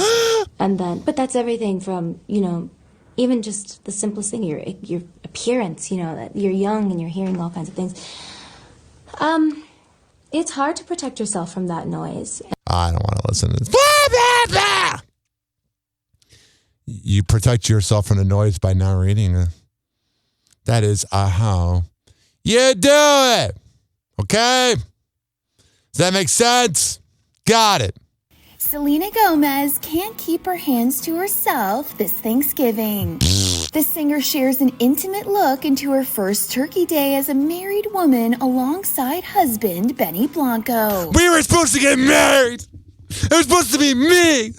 And then... But that's everything from, you know... Even just the simplest thing, your appearance, you know, that you're young and you're hearing all kinds of things. It's hard to protect yourself from that noise. I don't want to listen to this. You protect yourself from the noise by not reading it. That is how you do it. Okay? Does that make sense? Got it. Selena Gomez can't keep her hands to herself this Thanksgiving. The singer shares an intimate look into her first turkey day as a married woman alongside husband Benny Blanco. We were supposed to get married. It was supposed to be me.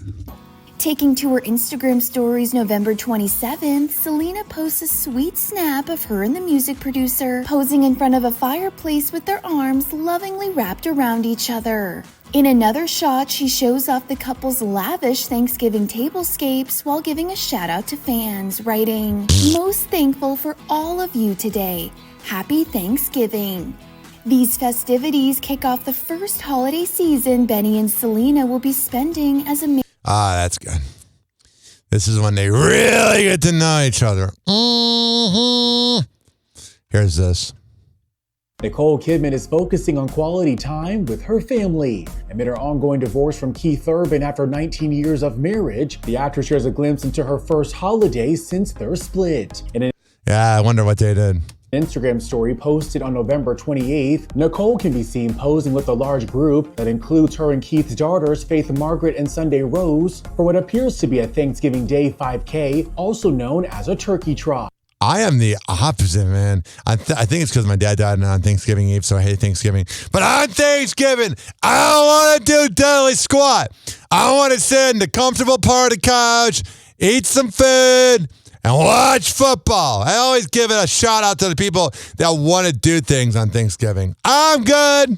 Taking to her Instagram stories November 27th, Selena posts a sweet snap of her and the music producer posing in front of a fireplace with their arms lovingly wrapped around each other. In another shot, she shows off the couple's lavish Thanksgiving tablescapes while giving a shout out to fans, writing, "Most thankful for all of you today. Happy Thanksgiving." These festivities kick off the first holiday season Benny and Selena will be spending as a that's good. This is when they really get to know each other. Here's this. Nicole Kidman is focusing on quality time with her family. Amid her ongoing divorce from Keith Urban after 19 years of marriage, the actress shares a glimpse into her first holiday since their split. Yeah, I wonder what they did. Instagram story posted on November 28th, Nicole can be seen posing with a large group that includes her and Keith's daughters, Faith Margaret and Sunday Rose, for what appears to be a Thanksgiving Day 5K, also known as a turkey trot. I am the opposite, man. I think it's because my dad died on Thanksgiving Eve, so I hate Thanksgiving. But on Thanksgiving, I don't want to do daily squat. I want to sit in the comfortable part of the couch, eat some food, and watch football. I always give it a shout out to the people that want to do things on Thanksgiving. I'm good.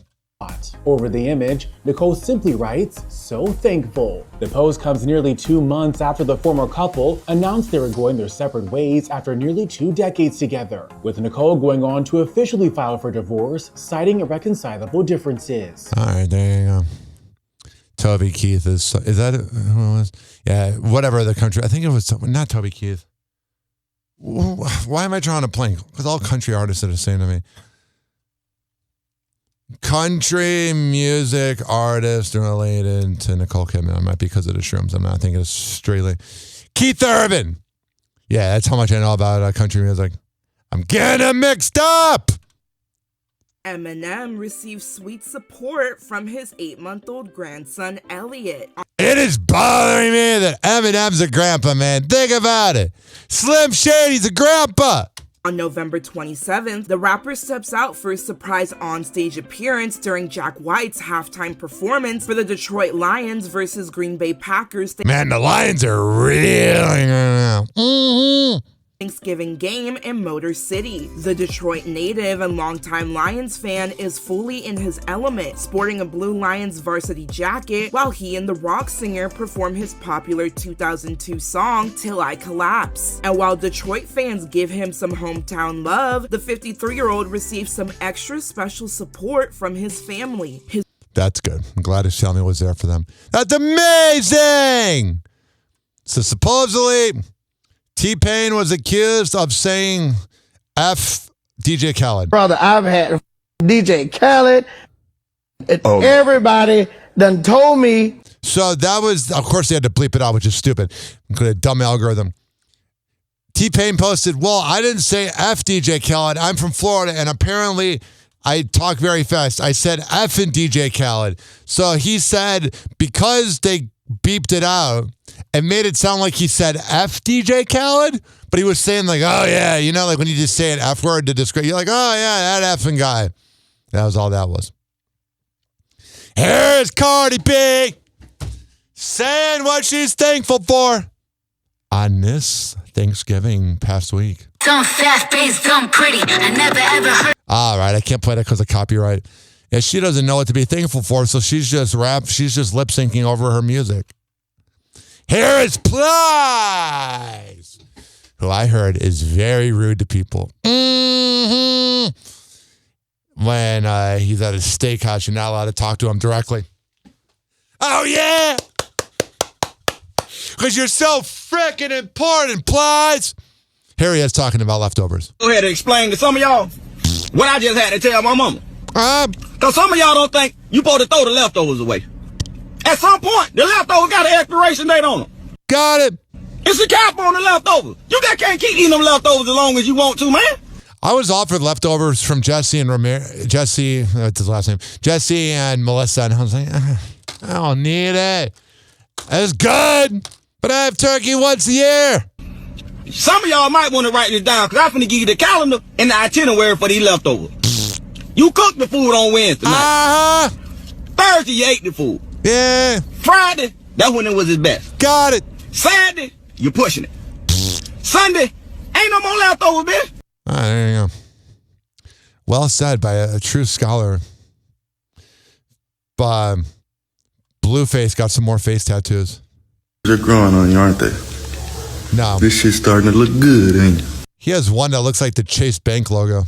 Over the image, Nicole simply writes, "So thankful." The post comes nearly 2 months after the former couple announced they were going their separate ways after nearly 2 decades together, with Nicole going on to officially file for divorce, citing irreconcilable differences. All right, there you go. Toby Keith is that who it was? Yeah, whatever the country. I think it was not Toby Keith. Why am I drawing a blank? Because all country artists are the same to me. Country music artist related to Nicole Kidman. It might be because of the shrooms. I'm not thinking it's straightly. Keith Urban. Yeah, that's how much I know about country music. I'm getting mixed up. Eminem received sweet support from his 8-month-old grandson, Elliot. It is bothering me that Eminem's a grandpa, man. Think about it. Slim Shady's a grandpa. On November 27th, the rapper steps out for a surprise onstage appearance during Jack White's halftime performance for the Detroit Lions versus Green Bay Packers. Man, the Lions are reeling right now. Thanksgiving game in Motor City. The Detroit native and longtime Lions fan is fully in his element, sporting a blue Lions varsity jacket while he and the rock singer perform his popular 2002 song, Till I Collapse. And while Detroit fans give him some hometown love, the 53-year-old receives some extra special support from his family. That's good. I'm glad his family was there for them. That's amazing! So supposedly, T-Pain was accused of saying F DJ Khaled. Brother, I've had DJ Khaled. Everybody done told me. So that was, of course, they had to bleep it out, which is stupid. A dumb algorithm. T-Pain posted, well, I didn't say F DJ Khaled. I'm from Florida, and apparently I talk very fast. I said F and DJ Khaled. So he said, because they beeped it out, it made it sound like he said F DJ Khaled, but he was saying like, oh yeah, you know, like when you just say an F word to describe, you're like, oh yeah, that effing guy. That was all that was. Here's Cardi B saying what she's thankful for on this Thanksgiving past week. Dumb fast bass, dumb pretty. I never ever heard. All right, I can't play that because of copyright. Yeah, she doesn't know what to be thankful for, so she's just lip syncing over her music. Here is Plies, who I heard is very rude to people. When he's at a steakhouse, you're not allowed to talk to him directly. Oh, yeah! Because you're so freaking important, Plies. Here he is talking about leftovers. Go ahead and explain to some of y'all what I just had to tell my mama. Because some of y'all don't think you supposed to throw the leftovers away. At some point, the leftovers got an expiration date on them. Got it. It's a cap on the leftovers. You just can't keep eating them leftovers as long as you want to, man. I was offered leftovers from Jesse and Jesse, that's his last name, Jesse and Melissa, and I was like, I don't need it. It's good, but I have turkey once a year. Some of y'all might want to write this down, because I'm finna give you the calendar and the itinerary for these leftovers. You cooked the food on Wednesday night. Thursday, you ate the food. Yeah. Friday, that's when it was its best. Got it. Saturday, you're pushing it. Sunday, ain't no more leftovers, bitch. All right, there you go. Well said by a true scholar. But Blueface got some more face tattoos. They're growing on you, aren't they? No. This shit's starting to look good, ain't it? He has one that looks like the Chase Bank logo.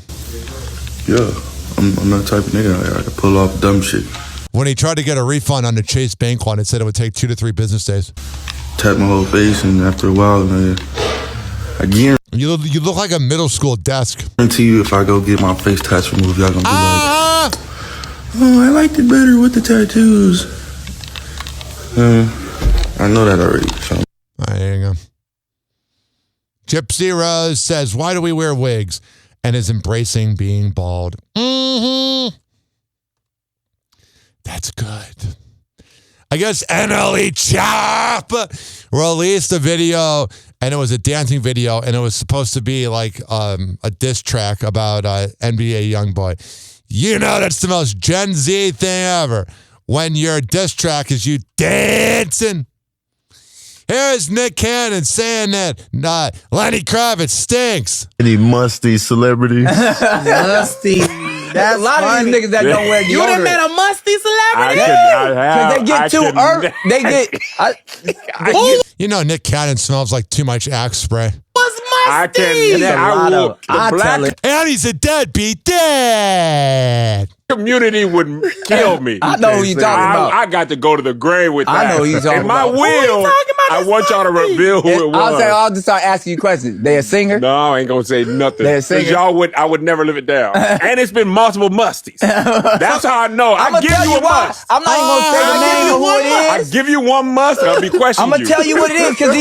Yeah, I'm that type of nigga. I can pull off dumb shit. When he tried to get a refund on the Chase Bank one, it said it would take 2 to 3 business days. Tap my whole face, and after a while, I guarantee you look like a middle school desk. I guarantee you, if I go get my face tats removed, y'all gonna be like, oh, I liked it better with the tattoos. I know that already. So. All right, there you go. Gypsy Rose says, why do we wear wigs? And is embracing being bald. That's good. I guess NLE Chop released a video And it was a dancing video, and it was supposed to be like a diss track about NBA YoungBoy. You know that's the most Gen Z thing ever. When your diss track is you dancing. Here's Nick Cannon saying that Lenny Kravitz stinks. Any musty celebrity? Musty. That's a lot funny. of these niggas that don't wear deodorant. You done met a musty celebrity? Because they get too early. They get... You know Nick Cannon smells like too much Axe spray. What's musty? And he's a deadbeat dad. Community would kill me. I know who you talking about. I got to go to the grave with that. I know who you talking In my about. will, I want y'all to reveal who it was. I'll just start asking you questions. They a singer? No, I ain't gonna say nothing. They a singer? I would never live it down. And it's been multiple musties. That's how I know. I give you a must. I'm not even gonna say the name of who it is. I give you one must, and I'll be questioning I'm gonna tell you what it is, because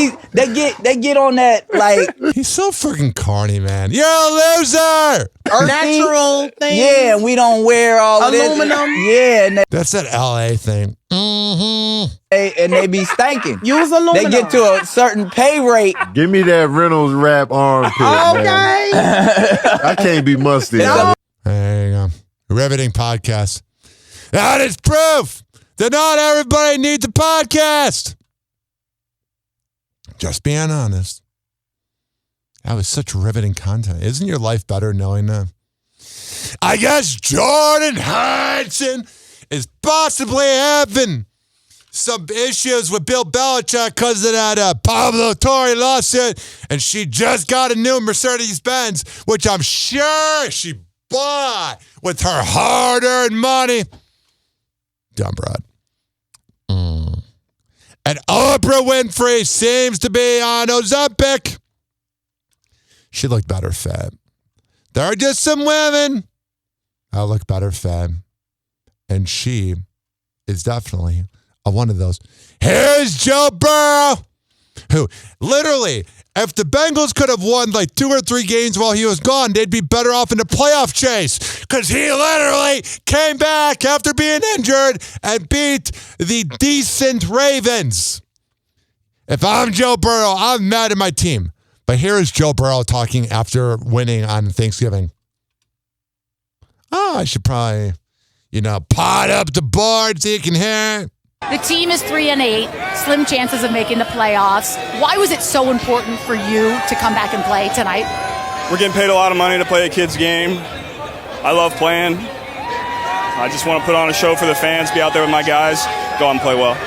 they get on that like. He's so freaking corny, man. You're a loser. Natural thing. Yeah, and we don't wear all of this. Aluminum. Yeah, that's that LA thing. And they be stanking. Use aluminum. They get to a certain pay rate. Give me that Reynolds wrap armpit, man. I can't be musty. There you go. Riveting podcast. That is proof that not everybody needs a podcast. Just being honest. That was such riveting content. Isn't your life better knowing that? I guess Jordan Hudson is possibly having some issues with Bill Belichick because of that Pablo Torre lawsuit, and she just got a new Mercedes-Benz, which I'm sure she bought with her hard-earned money. Dumb broad. And Oprah Winfrey seems to be on Ozempic. She looked better fat. There are just some women that look better fat. And she is definitely one of those. Here's Joe Burrow, who literally, if the Bengals could have won like 2 or 3 games while he was gone, they'd be better off in the playoff chase. Because he literally came back after being injured and beat the decent Ravens. If I'm Joe Burrow, I'm mad at my team. But here is Joe Burrow talking after winning on Thanksgiving. Oh, I should probably, pot up the board so you can hear it. The team is 3-8, slim chances of making the playoffs. Why was it so important for you to come back and play tonight? We're getting paid a lot of money to play a kid's game. I love playing. I just want to put on a show for the fans, be out there with my guys, go out and play well.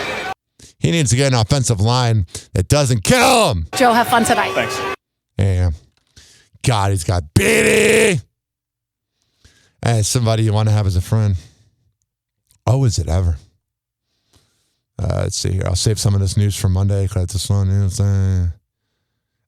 He needs to get an offensive line that doesn't kill him. Joe, have fun tonight. Thanks. Yeah. God, he's got Beatty. As somebody you want to have as a friend. Oh, is it ever? Let's see here. I'll save some of this news for Monday because it's a slow news.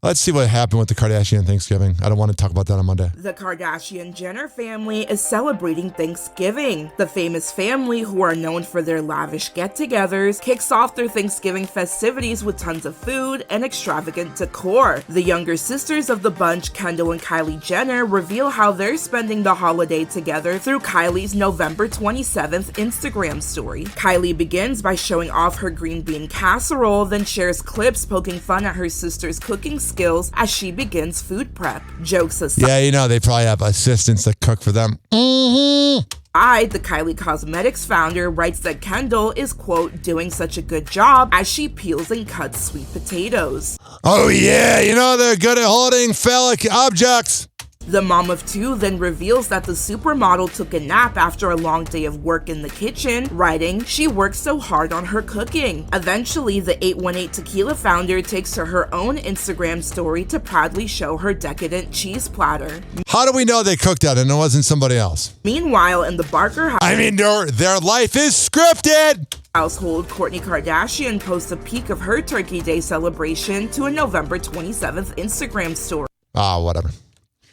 Let's see what happened with the Kardashian Thanksgiving. I don't want to talk about that on Monday. The Kardashian-Jenner family is celebrating Thanksgiving. The famous family, who are known for their lavish get-togethers, kicks off their Thanksgiving festivities with tons of food and extravagant decor. The younger sisters of the bunch, Kendall and Kylie Jenner, reveal how they're spending the holiday together through Kylie's November 27th Instagram story. Kylie begins by showing off her green bean casserole, then shares clips poking fun at her sister's cooking skills as she begins food prep. Jokes aside. Yeah, they probably have assistants that cook for them. The Kylie Cosmetics founder writes that Kendall is, quote, doing such a good job as she peels and cuts sweet potatoes. Oh yeah, they're good at holding phallic objects. The mom of two then reveals that the supermodel took a nap after a long day of work in the kitchen, writing, "She worked so hard on her cooking." Eventually, the 818 Tequila founder takes to her own Instagram story to proudly show her decadent cheese platter. How do we know they cooked that and it wasn't somebody else? Meanwhile, in the Barker their life is scripted. Household, Kourtney Kardashian posts a peek of her Turkey Day celebration to a November 27th Instagram story. Whatever.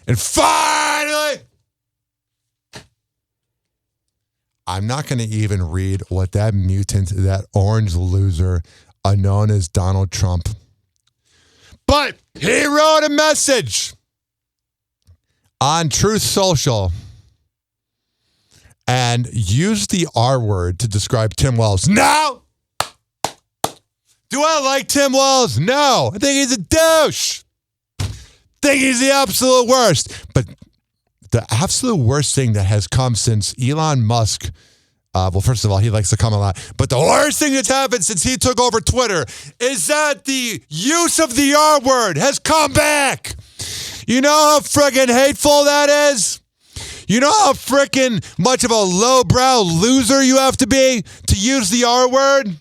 And finally, I'm not going to even read what that mutant, that orange loser, known as Donald Trump. But he wrote a message on Truth Social and used the R word to describe Tim Wells. Now, Do I like Tim Walz? No. I think he's a douche. Think he's the absolute worst. But the absolute worst thing that has come since Elon Musk, well, first of all, he likes to come a lot. But the worst thing that's happened since he took over Twitter is that the use of the R word has come back. You know how friggin' hateful that is? You know how frickin' much of a lowbrow loser you have to be to use the R word?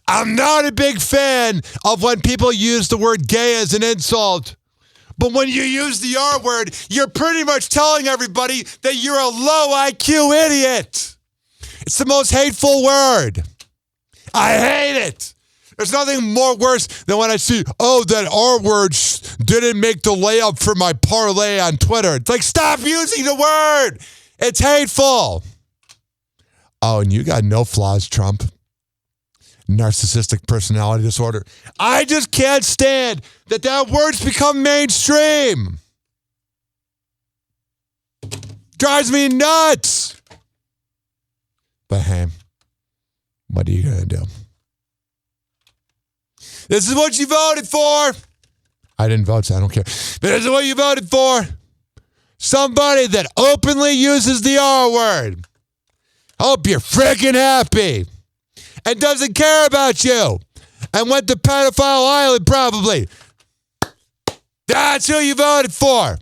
I'm not a big fan of when people use the word gay as an insult. But when you use the R word, you're pretty much telling everybody that you're a low IQ idiot. It's the most hateful word. I hate it. There's nothing more worse than when I see, that R word didn't make the layup for my parlay on Twitter. It's like, stop using the word. It's hateful. Oh, and you got no flaws, Trump. Narcissistic personality disorder. I just can't stand that word's become mainstream. Drives me nuts. But hey, what are you going to do? This is what you voted for. I didn't vote, so I don't care. But this is what you voted for. Somebody that openly uses the R word. Hope you're freaking happy. And doesn't care about you. And went to Pedophile Island, probably. That's who you voted for.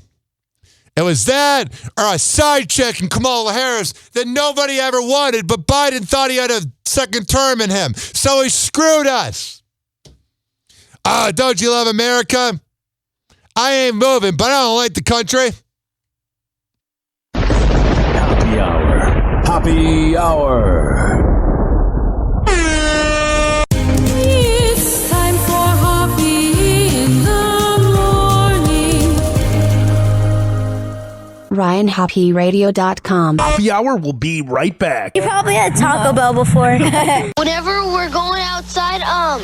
It was that or a side chick in Kamala Harris that nobody ever wanted, but Biden thought he had a second term in him. So he screwed us. Don't you love America? I ain't moving, but I don't like the country. Happy hour. Happy hour. It's time for Hoppe in the morning. RyanHoppeRadio.com. Happy hour will be right back. You probably had Taco Bell before. Whenever we're going outside, all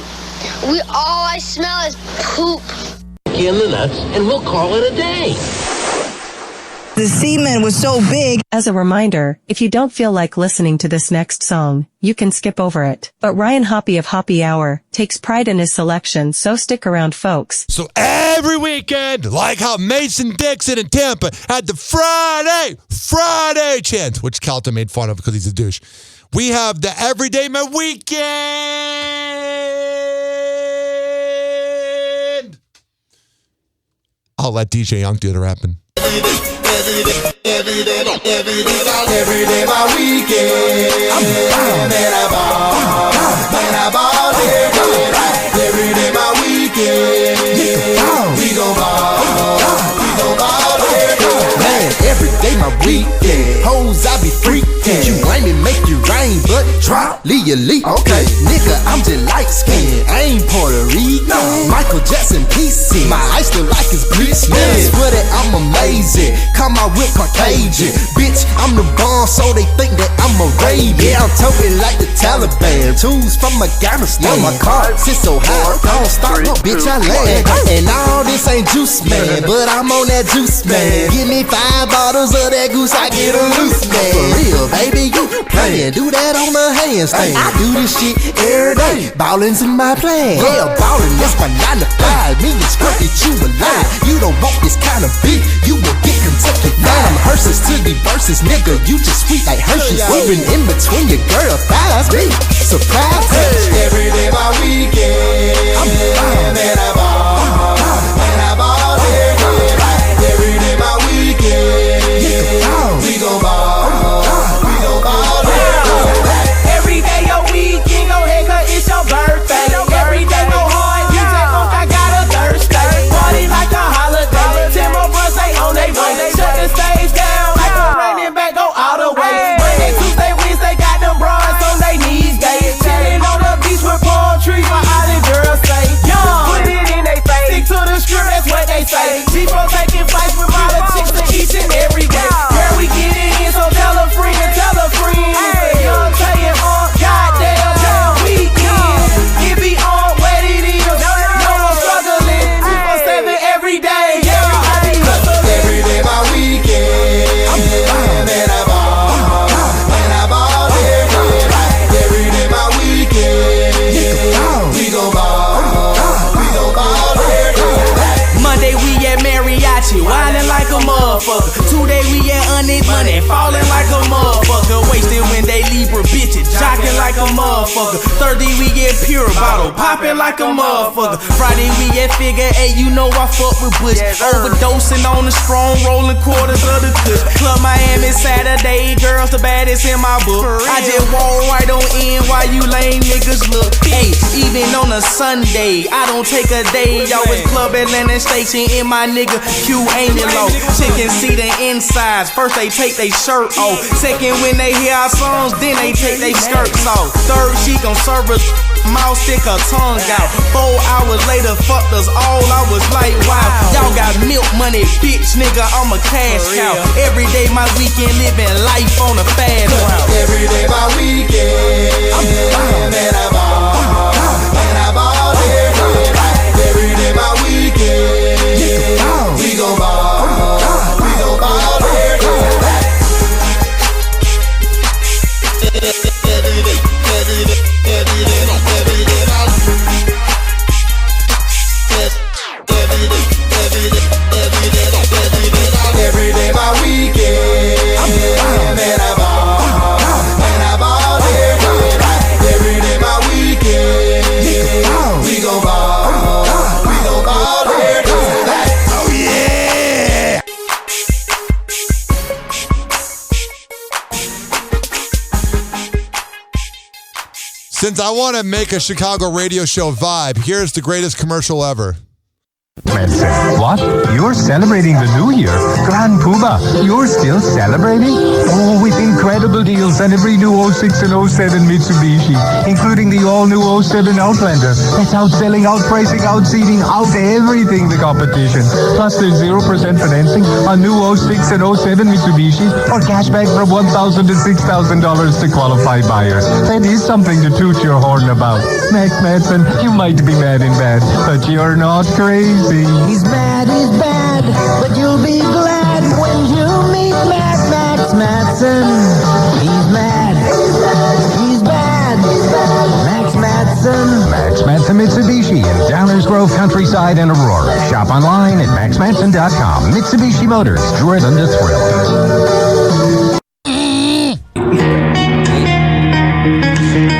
I smell is poop. In the nuts, and we'll call it a day. The semen was so big. As a reminder, if you don't feel like listening to this next song, you can skip over it. But Ryan Hoppe of Hoppe Hour takes pride in his selection, so stick around, folks. So every weekend, like how Mason Dixon in Tampa had the Friday chant, which Calton made fun of because he's a douche. We have the Everyday My Weekend. I'll let DJ Young do the rapping. Every day my weekend. Man, I ball every day my weekend. We gon' ball Man, every day my weekend. Hoes, I be freaking. You ain't it make you rain, but drop, leave you leak. Okay, nigga, I'm just light skinned. I ain't Puerto Rican. No. Michael Jackson PC. My ice look like it's bleach. Man, swear that I'm amazing. Call my whip Caucasian. Bitch, I'm the bomb, so they think that I'm a Arabian. Yeah, I'm talking like the Taliban. Tools from Afghanistan. My car sits so high, don't start, bitch, I land. And all this ain't juice, man, but I'm on that juice, man. Give me 5 bottles of that goose, I get a loose, man. For real, baby, you playing. Do that on the handstand. I do this shit every day. Ballin's in my plan. Yeah, ballin', that's my 9 to 5. Me and Squirt get you alive. You don't want this kind of beat, you will get Kentucky Fried. I'm hearses to the verses, nigga. You just sweet like Hershey's. Even in between your girl thighs, me surprise. Every day my weekend. Man, I ball every day my weekend. We gon' ball. Every day your weekend, go ahead, cause it's your birthday. Every day go hard, DJ Funk, I got a Thursday. Party like a holiday. Timber Bros, they on they way. Shut the stage down like a running back, go all the way. Monday, Tuesday, Wednesday, got them bras on they knees, gay. Chillin' on the beach with palm trees, my island girls say, young. Put it motherfucker. 2 days we get earning money, falling like a motherfucker. Wasted when they Libra bitches, jocking like a motherfucker. Thursday we get pure bottle, popping like a motherfucker. Friday we get figure 8, you know I fuck with Bush. Overdosing on the strong, rolling quarters of the kush. Club Miami Saturday, girls the baddest in my book. I just walk right on in while you lame niggas look. Hey, even on a Sunday, I don't take a day. Always Club Atlanta Station in my nigga Q ain't it low. Chicken see the insides. First they take they shirt off. Second when they hear our songs, then they take they skirts off. Third she gon' serve us. Mouth stick her tongue out. 4 hours later, fucked us all. I was like, wow, y'all got milk money, bitch, nigga. I'm a cash cow. Every day my weekend, living life on a fast route. Every day my weekend, man, I ball, every day my weekend, we gon' ball, we gon' ball every day my weekend, man, I ball every day my weekend, we gon' ball every day. Oh yeah! Since I want to make a Chicago radio show vibe, here's the greatest commercial ever. What? You're celebrating the new year? Grand Poobah, you're still celebrating? Oh, with incredible deals on every new 06 and 07 Mitsubishi, including the all-new 07 Outlander. That's outselling, outpricing, outseating, out everything the competition. Plus there's 0% financing on new 06 and 07 Mitsubishi, or cashback from $1,000 to $6,000 to qualified buyers. That is something to toot your horn about. Max Madsen, you might be mad in bad, but you're not crazy. He's bad, but you'll be glad when you meet Max Madsen. He's mad, he's bad, Max Madsen. Max Madsen Mitsubishi in Downers Grove, Countryside, and Aurora. Shop online at maxmadsen.com. Mitsubishi Motors, driven to thrill.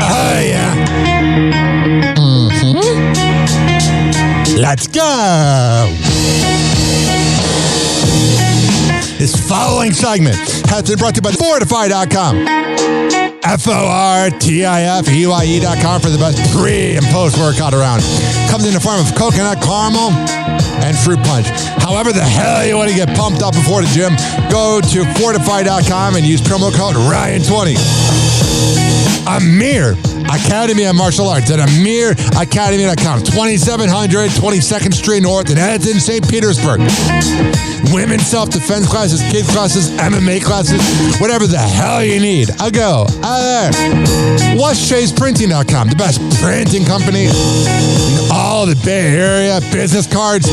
Oh yeah. Let's go! This following segment has been brought to you by Fortify.com. FORTIFEYE.com for the best pre- and post-workout around. Comes in the form of coconut caramel and fruit punch. However the hell you want to get pumped up before the gym, go to Fortify.com and use promo code Ryan20. Amir Academy of Martial Arts at AmirAcademy.com. 2700 22nd Street North in Edmonton, St. Petersburg. Women's self-defense classes, kids classes, MMA classes, whatever the hell you need. I'll go out there. WhatShay'sPrinting.com, the best printing company in all the Bay Area. Business cards,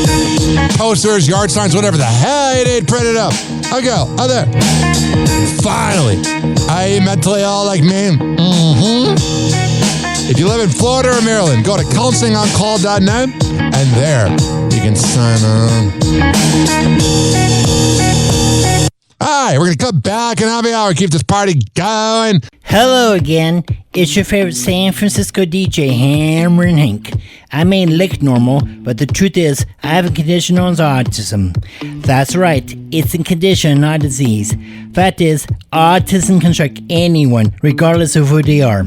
posters, yard signs, whatever the hell you need, print it up. I'll go out there. Finally, are you mentally ill like me? If you live in Florida or Maryland, go to counselingoncall.net and there you can sign on. All right, we're going to come back in happy hour, keep this party going. Hello again. It's your favorite San Francisco DJ, Hammer and Hank. I may look normal, but the truth is, I have a condition known as autism. That's right, it's a condition, not a disease. Fact is, autism can strike anyone, regardless of who they are.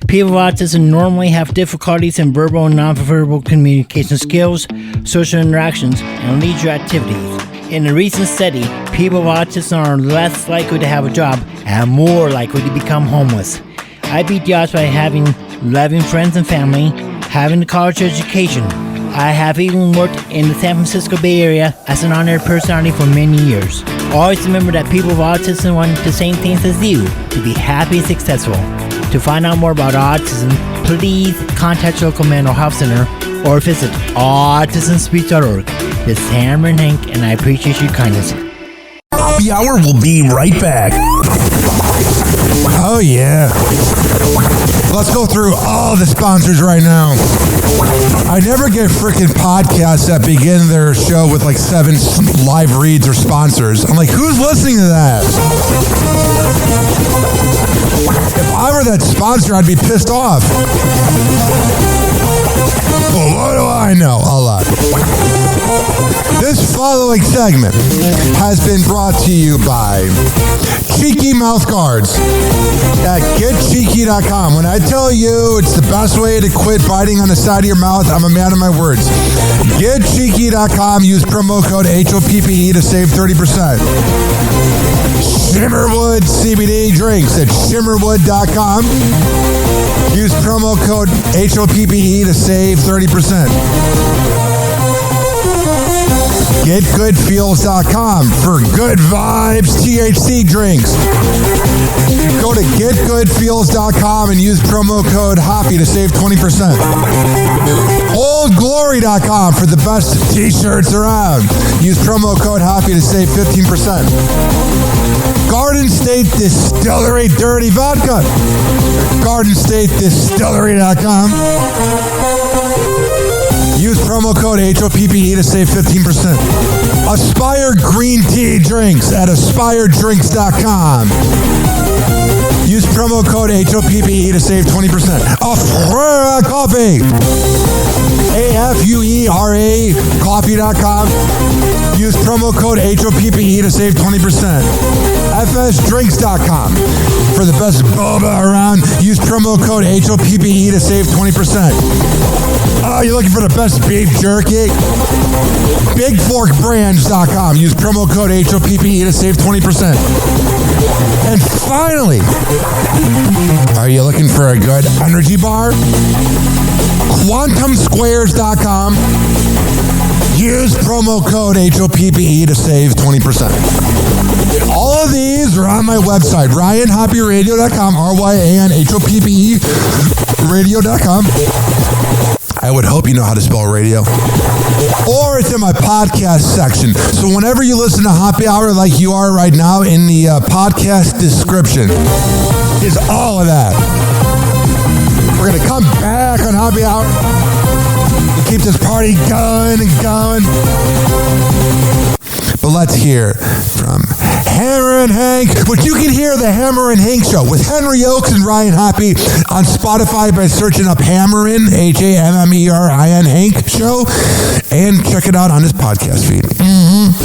People with autism normally have difficulties in verbal and non-verbal communication skills, social interactions, and leisure activities. In a recent study, people with autism are less likely to have a job and more likely to become homeless. I beat the odds by having loving friends and family, having a college education. I have even worked in the San Francisco Bay Area as an honored personality for many years. Always remember that people with autism want the same things as you, to be happy and successful. To find out more about autism, please contact your local mental health center or visit autismspeech.org. This is Hammer and Hank, and I appreciate your kindness. Happy Hour will be right back. Oh, yeah. Let's go through all the sponsors right now. I never get freaking podcasts that begin their show with like 7 live reads or sponsors. I'm like, who's listening to that? If I were that sponsor, I'd be pissed off. Well, what do I know? A lot. This following segment has been brought to you by Cheeky Mouth Guards at getcheeky.com. When I tell you it's the best way to quit biting on the side of your mouth, I'm a man of my words. Getcheeky.com. Use promo code HOPPE to save 30%. Shimmerwood CBD drinks at shimmerwood.com. Use promo code HOPPE to save 30%. GetGoodFeels.com for good vibes THC drinks. Go to GetGoodFeels.com and use promo code HOPPY to save 20%. OldGlory.com for the best t-shirts around. Use promo code HOPPY to save 15%. Garden State Distillery Dirty Vodka. GardenStateDistillery.com. Use promo code HOPPE to save 15%. Aspire Green Tea Drinks at AspireDrinks.com. Use promo code HOPPE to save 20%. Afura Coffee. AFUERA Coffee.com. Use promo code HOPPE to save 20%. FSDrinks.com. For the best boba around, use promo code HOPPE to save 20%. Oh, you're looking for the best beef jerky? BigForkBrands.com. Use promo code HOPPE to save 20%. And finally, are you looking for a good energy bar? QuantumSquares.com. Use promo code HOPPE to save 20%. All of these are on my website, RyanHoppyRadio.com, RyanHoppe Radio.com. I would hope you know how to spell radio. Or it's in my podcast section. So whenever you listen to Happy Hour like you are right now, in the podcast description is all of that. We're going to come back on Happy Hour and keep this party going and going. But let's hear from Hammer and Hank, which you can hear the Hammer and Hank Show with Henry Oakes and Ryan Hoppe on Spotify by searching up Hammerin, HAMMERIN Hank Show, and check it out on his podcast feed.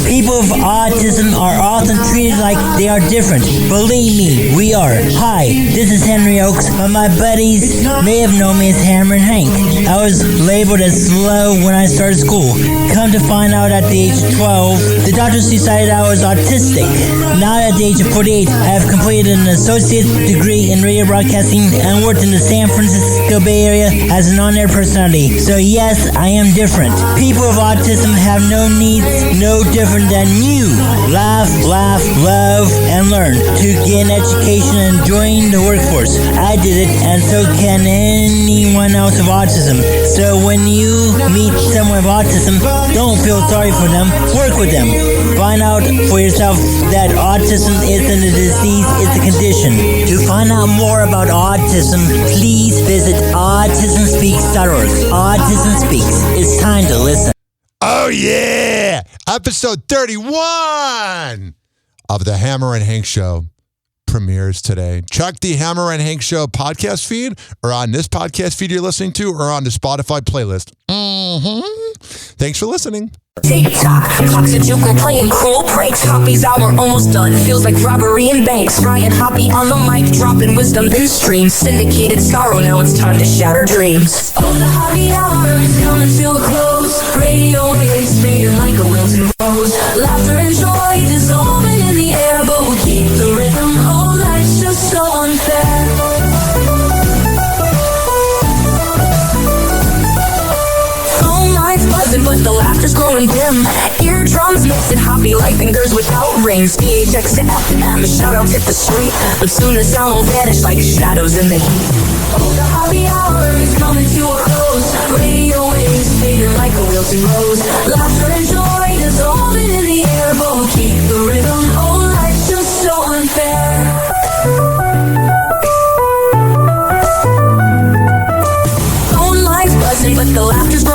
People with autism are often treated like they are different. Believe me, we are. Hi, this is Henry Oakes, but my buddies may have known me as Hammer and Hank. I was labeled as slow when I started school. Come to find out at the age of 12, the doctors decided I was autistic. Now at the age of 48, I have completed an associate's degree in radio broadcasting and worked in the San Francisco Bay Area as an on-air personality. So yes, I am different. People with autism have no needs, no different than you. Laugh, love, and learn to get an education and join the workforce. I did it, and so can anyone else with autism. So when you meet someone with autism, don't feel sorry for them. Work with them. Find out for yourself that autism isn't a disease, it's a condition. To find out more about autism, please visit autismspeaks.org. Autism Speaks. It's time to listen. Oh, yeah! Episode 31 of the Hammer and Hank Show premieres today. Check the Hammer and Hank Show podcast feed, or on this podcast feed you're listening to, or on the Spotify playlist. Thanks for listening. TikTok, clocks a juke playing cruel pranks. Hoppy's hour almost done. Feels like robbery in banks. Ryan Hoppe on the mic, dropping wisdom in streams. Syndicated sorrow, now it's time to shatter dreams. Oh, the Happy Hour is coming to a close. Radio waves fading like a wilted rose. Laughter and joy dissolving in the air, but we'll keep the rhythm. Oh, life's just so unfair. But the laughter's growing dim. Eardrums mix it hoppy like fingers without rings. PHX to FM, shout-outs hit the street. But soon the sound will vanish like shadows in the heat. Oh, the Happy Hour is coming to a close. Radio waves fading like a wilted rose. Laughter and joy dissolving in the air, but we'll keep the rhythm. Oh, life's just so unfair. But the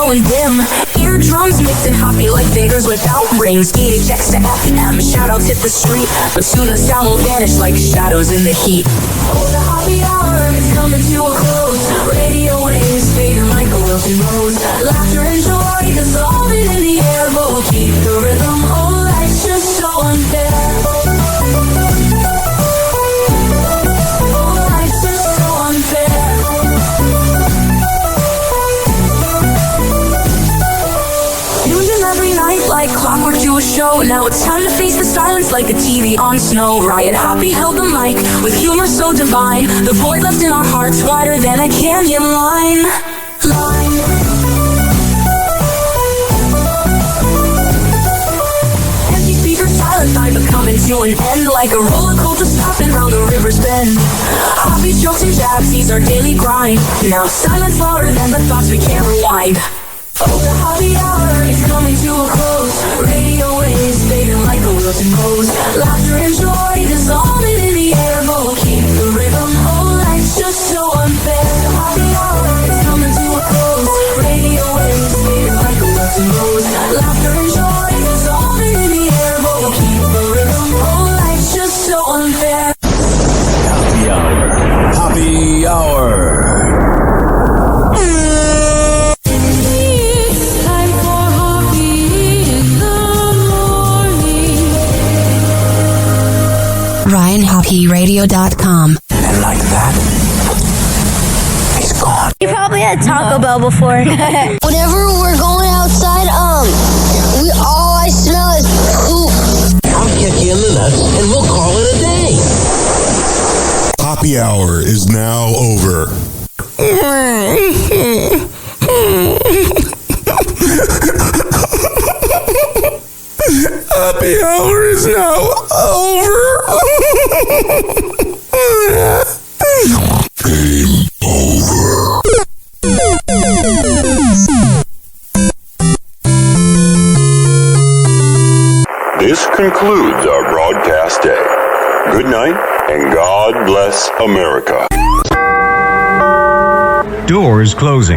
going dim. Eardrums mixing hoppy like fingers without rings. DHX to FM, shoutouts hit the street, but soon the sound will vanish like shadows in the heat. Oh, the happy hour is coming to a close. Radio waves fading like a wilted rose. Laughter and joy dissolving in the air, but we'll keep the rhythm. Oh, life's just so unfair. Like clockwork to a show. Now it's time to face the silence like a TV on snow. Riot Hoppy held the mic with humor so divine. The void left in our hearts wider than a canyon line. Empty speakers silent by but coming to an end like a roller coaster stopping round the river's bend. Hoppy jokes and jabs, these our daily grind. Now silence louder than the thoughts we can't rewind. Oh, the happy hour is coming to a close. Radio waves fading like a wilted rose. Laughter and joy dissolving in the air, but we'll keep the rhythm. Oh, life's just so unfair. The happy hour is coming to a close. Radio waves fading like a wilted rose. Laughter and joy dissolving in the air, but we'll keep the rhythm. Oh, life's just so unfair. Happy hour. Happy hour. RyanHoppyRadio.com. And like that, he's gone. You probably had Taco Bell before. Whenever we're going outside, all I smell is poop. I'll kick you in the nuts and we'll call it a day. Happy hour is now over. Happy hour is now over. Game over. This concludes our broadcast day. Good night and God bless America. Doors closing.